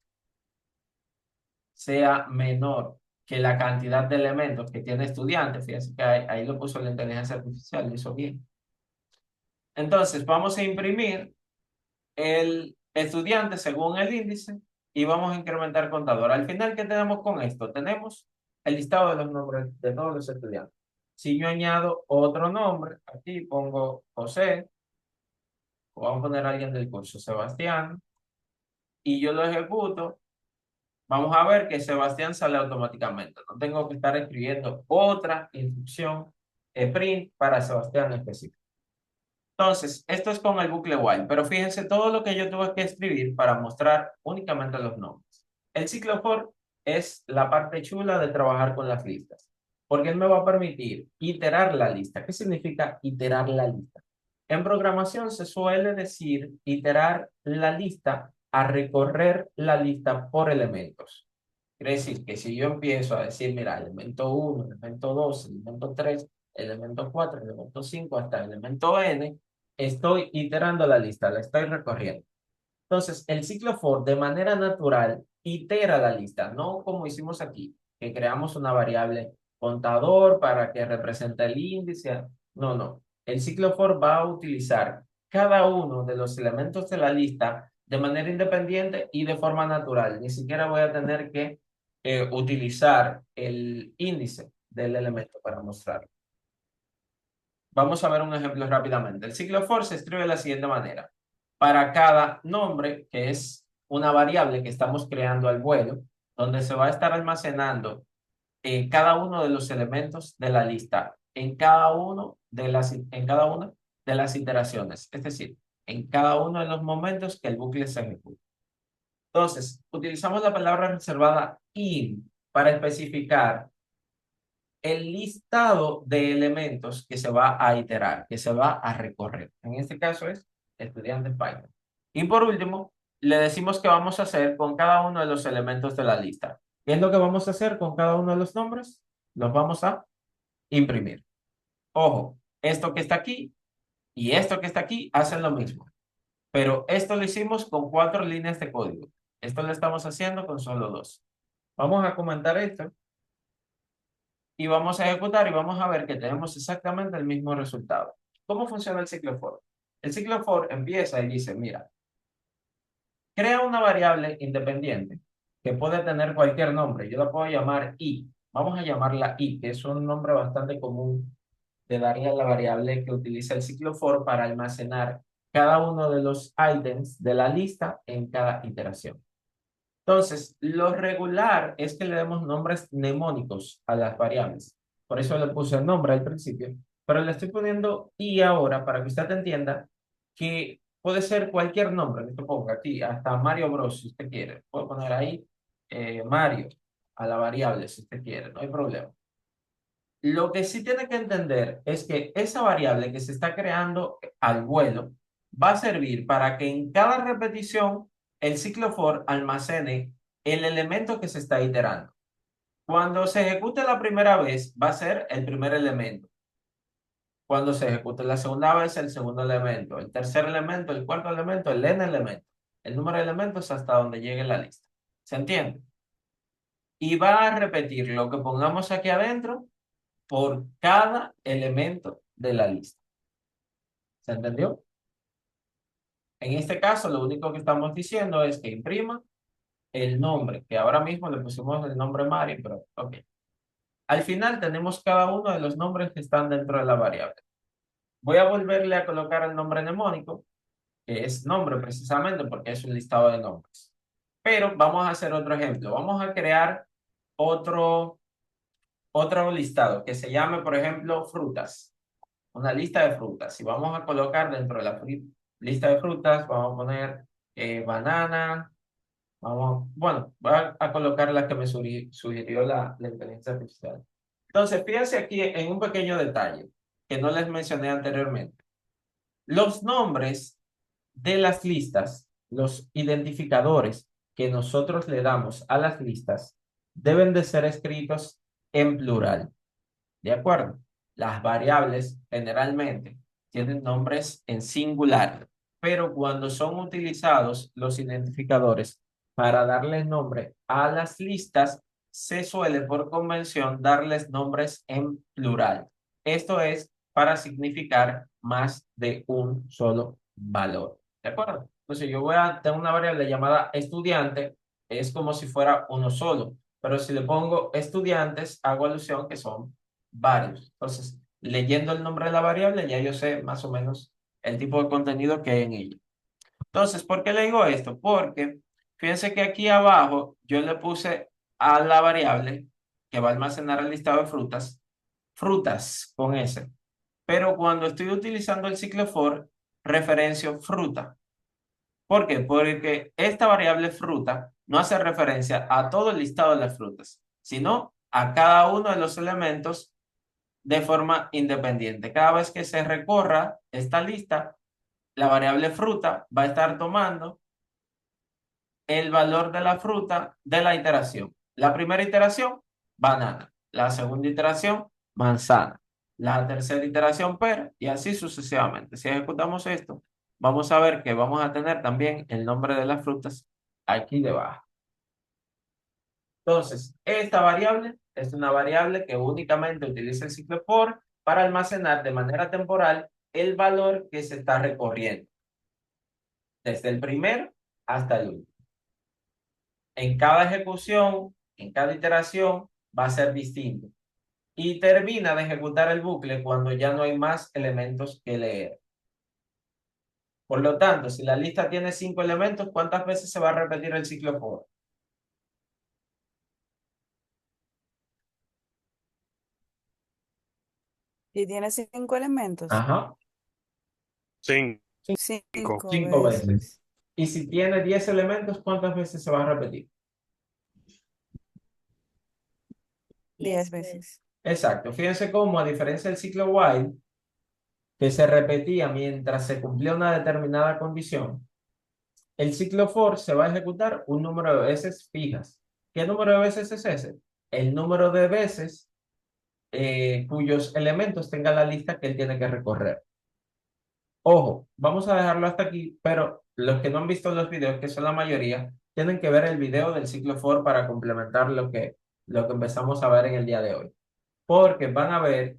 sea menor que la cantidad de elementos que tiene estudiante, fíjense que ahí lo puso la inteligencia artificial, lo hizo bien. Entonces, vamos a imprimir el estudiante según el índice y vamos a incrementar contador. Al final, ¿qué tenemos con esto? Tenemos el listado de los nombres de todos los estudiantes. Si yo añado otro nombre, aquí pongo José, o vamos a poner a alguien del curso, Sebastián, y yo lo ejecuto, vamos a ver que Sebastián sale automáticamente. No tengo que estar escribiendo otra instrucción print para Sebastián específico. Entonces, esto es con el bucle while, pero fíjense todo lo que yo tuve que escribir para mostrar únicamente los nombres. El ciclo for es la parte chula de trabajar con las listas, porque él me va a permitir iterar la lista. ¿Qué significa iterar la lista? En programación se suele decir iterar la lista a recorrer la lista por elementos. Quiere decir que si yo empiezo a decir, mira, elemento 1, elemento 2, elemento 3, elemento 4, elemento 5, hasta el elemento n, estoy iterando la lista, la estoy recorriendo. Entonces, el ciclo for de manera natural itera la lista, no como hicimos aquí, que creamos una variable contador para que represente el índice. No, no. El ciclo for va a utilizar cada uno de los elementos de la lista de manera independiente y de forma natural. Ni siquiera voy a tener que utilizar el índice del elemento para mostrarlo. Vamos a ver un ejemplo rápidamente. El ciclo for se escribe de la siguiente manera. Para cada nombre, que es una variable que estamos creando al vuelo, donde se va a estar almacenando cada uno de los elementos de la lista en cada una de las iteraciones. Es decir, en cada uno de los momentos que el bucle se ejecuta. Entonces, utilizamos la palabra reservada in para especificar el listado de elementos que se va a iterar, que se va a recorrer. En este caso es estudiante Python. Y por último, le decimos qué vamos a hacer con cada uno de los elementos de la lista. ¿Qué es lo que vamos a hacer con cada uno de los nombres? Los vamos a imprimir. Ojo, esto que está aquí y esto que está aquí hacen lo mismo. Pero esto lo hicimos con 4 líneas de código. Esto lo estamos haciendo con solo 2. Vamos a comentar esto. Y vamos a ejecutar y vamos a ver que tenemos exactamente el mismo resultado. ¿Cómo funciona el ciclo for? El ciclo for empieza y dice, mira, crea una variable independiente que puede tener cualquier nombre. Yo la puedo llamar i. Vamos a llamarla i, que es un nombre bastante común de darle a la variable que utiliza el ciclo for para almacenar cada uno de los items de la lista en cada iteración. Entonces, lo regular es que le demos nombres mnemónicos a las variables. Por eso le puse el nombre al principio, pero le estoy poniendo i ahora para que usted entienda que puede ser cualquier nombre que usted ponga aquí, hasta Mario Bros. Si usted quiere. Puede poner ahí Mario a la variable si usted quiere, no hay problema. Lo que sí tiene que entender es que esa variable que se está creando al vuelo va a servir para que en cada repetición el ciclo for almacene el elemento que se está iterando. Cuando se ejecute la primera vez, va a ser el primer elemento. Cuando se ejecute la segunda vez, el segundo elemento. El tercer elemento, el cuarto elemento, el n elemento. El número de elementos hasta donde llegue la lista. ¿Se entiende? Y va a repetir lo que pongamos aquí adentro por cada elemento de la lista. ¿Se entendió? En este caso, lo único que estamos diciendo es que imprima el nombre, que ahora mismo le pusimos el nombre Mario, pero ok. Al final tenemos cada uno de los nombres que están dentro de la variable. Voy a volverle a colocar el nombre mnemónico, que es nombre precisamente porque es un listado de nombres. Pero vamos a hacer otro ejemplo. Vamos a crear otro listado que se llame, por ejemplo, frutas. Una lista de frutas. Y vamos a colocar dentro de la lista de frutas, vamos a poner banana. Bueno, voy a colocar las que me sugirió la inteligencia artificial. Entonces, fíjense aquí en un pequeño detalle que no les mencioné anteriormente. Los nombres de las listas, los identificadores que nosotros le damos a las listas, deben de ser escritos en plural. ¿De acuerdo? Las variables generalmente tienen nombres en singular, pero cuando son utilizados los identificadores para darles nombre a las listas, se suele por convención darles nombres en plural. Esto es para significar más de un solo valor. ¿De acuerdo? Entonces yo voy a tener una variable llamada estudiante, es como si fuera uno solo, pero si le pongo estudiantes, hago alusión que son varios. Entonces, leyendo el nombre de la variable, ya yo sé más o menos el tipo de contenido que hay en ella. Entonces, ¿por qué le digo esto? Porque Fíjense que aquí abajo yo le puse a la variable que va a almacenar el listado de frutas, frutas con S. Pero cuando estoy utilizando el ciclo for, referencio fruta. ¿Por qué? Porque esta variable fruta no hace referencia a todo el listado de las frutas, sino a cada uno de los elementos de forma independiente. Cada vez que se recorra esta lista, la variable fruta va a estar tomando el valor de la fruta de la iteración. La primera iteración, banana. La segunda iteración, manzana. La tercera iteración, pera, y así sucesivamente. Si ejecutamos esto, vamos a ver que vamos a tener también el nombre de las frutas aquí debajo. Entonces, esta variable es una variable que únicamente utiliza el ciclo for para almacenar de manera temporal el valor que se está recorriendo, desde el primero hasta el último. En cada ejecución, en cada iteración, va a ser distinto. Y termina de ejecutar el bucle cuando ya no hay más elementos que leer. Por lo tanto, si la lista tiene 5 elementos, ¿cuántas veces se va a repetir el ciclo for? Y tiene 5 elementos. Ajá, Cinco. 5 veces. Veces. Y si tiene 10 elementos, ¿cuántas veces se va a repetir? 10 veces. Exacto. Fíjense cómo, a diferencia del ciclo while, que se repetía mientras se cumplía una determinada condición, el ciclo for se va a ejecutar un número de veces fijas. ¿Qué número de veces es ese? El número de veces cuyos elementos tenga la lista que él tiene que recorrer. Ojo, vamos a dejarlo hasta aquí, pero los que no han visto los videos, que son la mayoría, tienen que ver el video del ciclo for para complementar lo que empezamos a ver en el día de hoy. Porque van a ver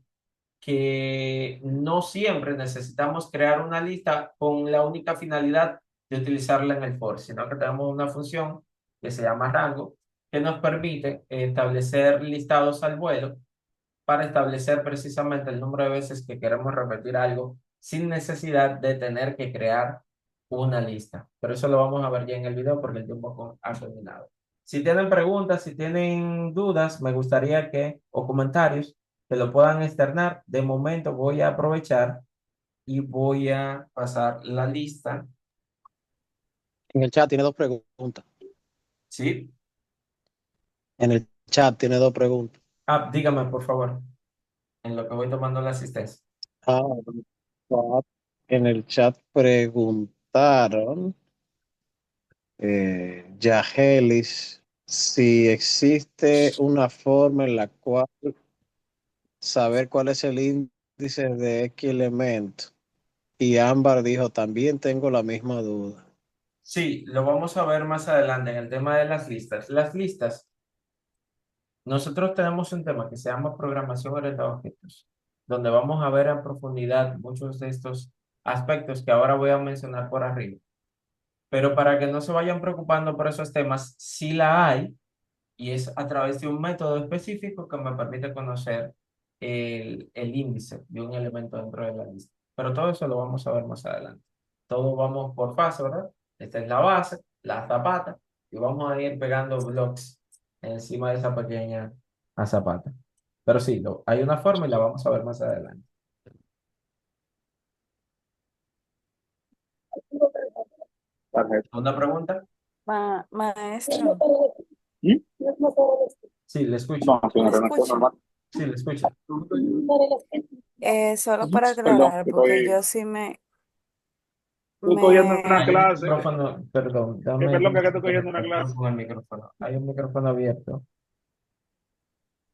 que no siempre necesitamos crear una lista con la única finalidad de utilizarla en el for, sino que tenemos una función que se llama rango, que nos permite establecer listados al vuelo para establecer precisamente el número de veces que queremos repetir algo sin necesidad de tener que crear una lista. Pero eso lo vamos a ver ya en el video porque el tiempo ha terminado. Si tienen preguntas, si tienen dudas, me gustaría o comentarios, que lo puedan externar. De momento voy a aprovechar y voy a pasar la lista. En el chat tiene dos preguntas. ¿Sí? En el chat tiene dos preguntas. Dígame, por favor, en lo que voy tomando la asistencia. Ah, en el chat preguntaron, Yagelis, si existe una forma en la cual saber cuál es el índice de X elemento. Y Ámbar dijo, también tengo la misma duda. Sí, lo vamos a ver más adelante en el tema de las listas. Las listas, nosotros tenemos un tema que se llama programación orientada a objetos, donde vamos a ver en profundidad muchos de estos aspectos que ahora voy a mencionar por arriba. Pero para que no se vayan preocupando por esos temas, sí la hay, y es a través de un método específico que me permite conocer el índice de un elemento dentro de la lista. Pero todo eso lo vamos a ver más adelante. Todo vamos por fase, ¿verdad? Esta es la base, la zapata, y vamos a ir pegando blocks encima de esa pequeña zapata. Pero sí, hay una forma y la vamos a ver más adelante. ¿Una pregunta? Maestro, Sí, le escucho. ¿me escucha? Sí, le escucho. Solo para Perdón, aclarar, que porque estoy, yo sí estoy cogiendo una Hay un me... clase. micrófono, perdón, Que dame perdón, que estoy un cogiendo una clase. con el micrófono. Hay un micrófono abierto.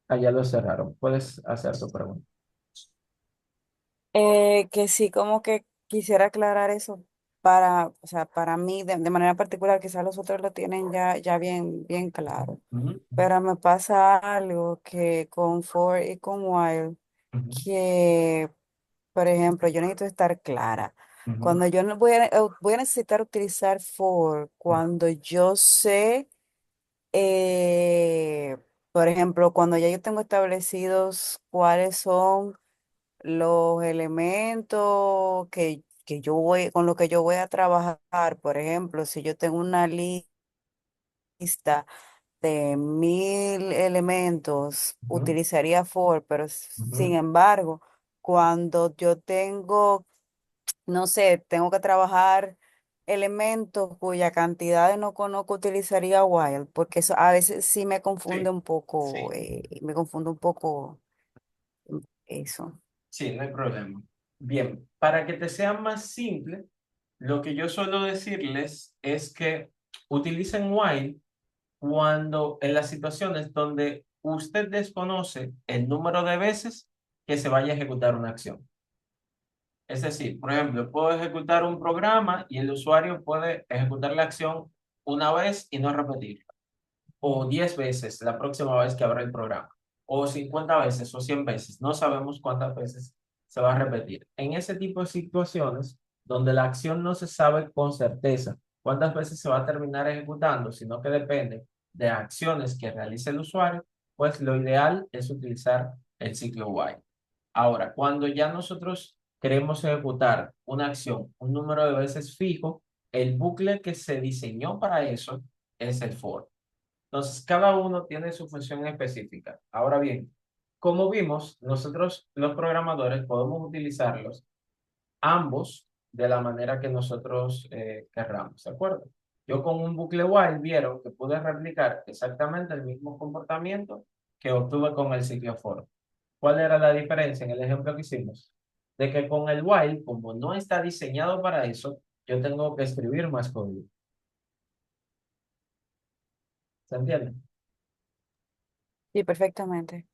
Allá lo cerraron. Puedes hacer tu pregunta. Que sí, como que quisiera aclarar eso para, o sea, para mí de manera particular, quizás los otros lo tienen ya bien claro, Ujú, pero me pasa algo que con for y con while, ujú, que, por ejemplo, yo necesito estar clara. ujú. Cuando yo no voy a necesitar utilizar for, cuando yo sé, por ejemplo, cuando ya yo tengo establecidos cuáles son los elementos que yo voy, con los que yo voy a trabajar. Por ejemplo, si yo tengo una lista lista de 1000 elementos, Ujú, utilizaría for, pero sin ujú. embargo, cuando yo tengo, no sé, tengo que trabajar elementos cuya cantidad no conozco, utilizaría while, porque eso a veces sí me confunde Sí, un poco, sí, eso. sí, no hay problema. Bien, para que te sea más simple, lo que yo suelo decirles es que utilicen while cuando en las situaciones donde usted desconoce el número de veces que se vaya a ejecutar una acción. Es decir, por ejemplo, puedo ejecutar un programa y el usuario puede ejecutar la acción una vez y no repetirla, o 10 veces la próxima vez que abra el programa, o 50 veces o 100 veces. No sabemos cuántas veces se va a repetir. En ese tipo de situaciones, donde la acción no se sabe con certeza cuántas veces se va a terminar ejecutando, sino que depende de acciones que realice el usuario, pues lo ideal es utilizar el ciclo while. Ahora, cuando ya nosotros queremos ejecutar una acción un número de veces fijo, el bucle que se diseñó para eso es el for. Entonces, cada uno tiene su función específica. Ahora bien, como vimos, nosotros los programadores podemos utilizarlos ambos de la manera que nosotros querramos, ¿de acuerdo? Yo con un bucle while vieron que pude replicar exactamente el mismo comportamiento que obtuve con el ciclo for. ¿Cuál era la diferencia en el ejemplo que hicimos? De que con el while, como no está diseñado para eso, yo tengo que escribir más código. ¿Se entiende? Sí, perfectamente.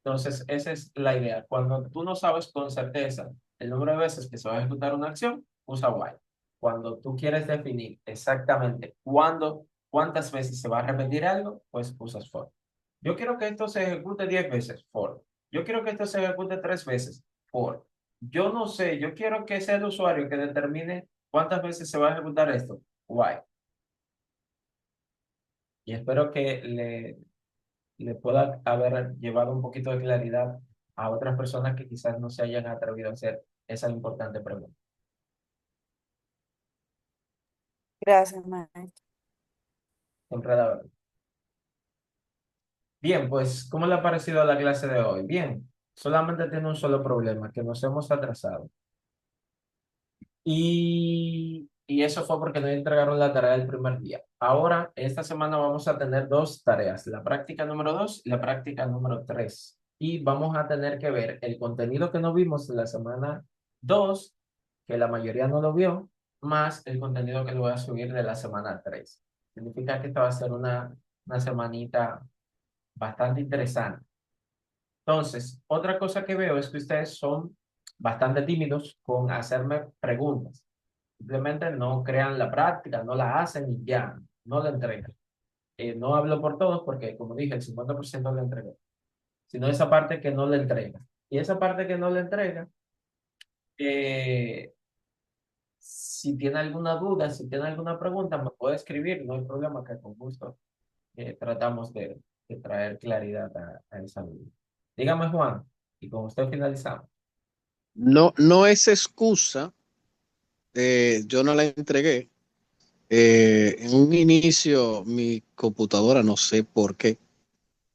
Entonces, esa es la idea. Cuando tú no sabes con certeza el número de veces que se va a ejecutar una acción, usa while. Cuando tú quieres definir exactamente cuándo, cuántas veces se va a repetir algo, pues usas for. Yo quiero que esto se ejecute 10 veces, for. Yo quiero que esto se ejecute 3 veces, for. Yo no sé, yo quiero que sea el usuario que determine cuántas veces se va a ejecutar esto, while. Y espero que le pueda haber llevado un poquito de claridad a otras personas que quizás no se hayan atrevido a hacer esa importante pregunta. Gracias, maestro. Siempre la verdad. Bien, pues, ¿cómo le ha parecido la clase de hoy? Bien, solamente tiene un solo problema, que nos hemos atrasado. Y eso fue porque no entregaron la tarea del primer día. Ahora, esta semana vamos a tener dos tareas, la práctica número 2 y la práctica número 3. Y vamos a tener que ver el contenido que no vimos en la semana 2, que la mayoría no lo vio, más el contenido que le voy a subir de la semana 3. Significa que esta va a ser una semanita bastante interesante. Entonces, otra cosa que veo es que ustedes son bastante tímidos con hacerme preguntas. Simplemente no crean la práctica, no la hacen y ya, no la entregan. No hablo por todos porque, como dije, el 50% la entregué, sino esa parte que no la entrega. Y esa parte que no la entrega, eh, si tiene alguna duda, si tiene alguna pregunta, me puede escribir, no hay problema, que con gusto tratamos de traer claridad a esa duda. Dígame, Juan, y con usted finalizamos. No, no es excusa, yo no la entregué. En un inicio mi computadora, no sé por qué,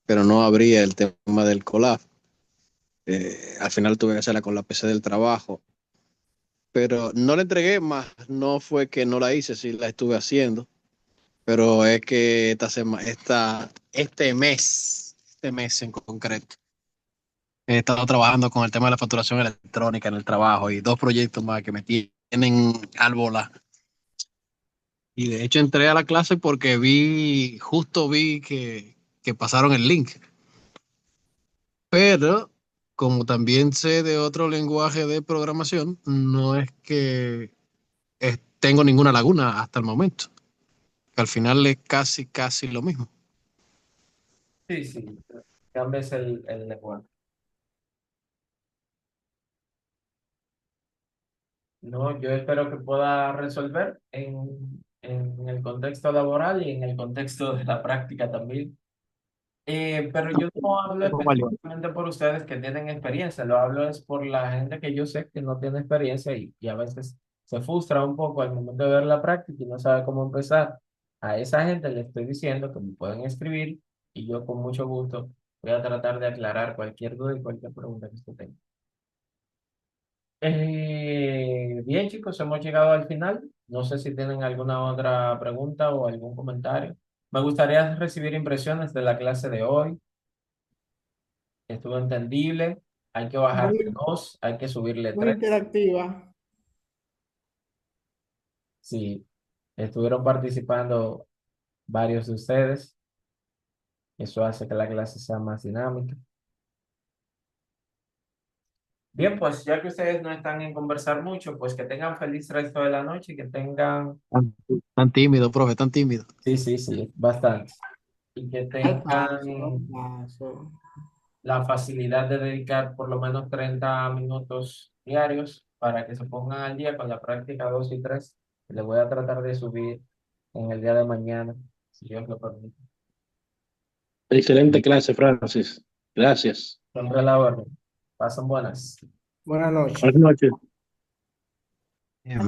pero no abría el tema del collab. Al final tuve que hacerla con la PC del trabajo, pero no la entregué más, no fue que no la hice, sí la estuve haciendo, pero es que este mes en concreto, he estado trabajando con el tema de la facturación electrónica en el trabajo y dos proyectos más que me tienen al volar. Y de hecho entré a la clase porque justo vi que pasaron el link. Pero como también sé de otro lenguaje de programación, no es que tengo ninguna laguna hasta el momento, que al final es casi, casi lo mismo. Sí, sí, cambies el lenguaje. No, yo espero que pueda resolver en el contexto laboral y en el contexto de la práctica también. Pero yo no hablo específicamente por ustedes que tienen experiencia, lo hablo es por la gente que yo sé que no tiene experiencia y a veces se frustra un poco al momento de ver la práctica y no sabe cómo empezar. A esa gente le estoy diciendo que me pueden escribir y yo con mucho gusto voy a tratar de aclarar cualquier duda y cualquier pregunta que usted tenga. Bien, chicos, hemos llegado al final. No sé si tienen alguna otra pregunta o algún comentario. Me gustaría recibir impresiones de la clase de hoy. Estuvo entendible. Hay que bajarle Muy, 2, hay que subirle muy 3. interactiva. Sí, estuvieron participando varios de ustedes. Eso hace que la clase sea más dinámica. Bien, pues ya que ustedes no están en conversar mucho, pues que tengan feliz resto de la noche y que tengan, Tan tímido, profe, tan tímido. sí, bastante. Y que Al paso, al tengan paso. la facilidad de dedicar por lo menos 30 minutos diarios para que se pongan al día con la práctica 2 y 3. Le voy a tratar de subir en el día de mañana, si Dios lo permite. Excelente clase, Francis. Gracias. Siempre a la orden. Pasen buenas. Buenas noches. Buenas noches. Bien.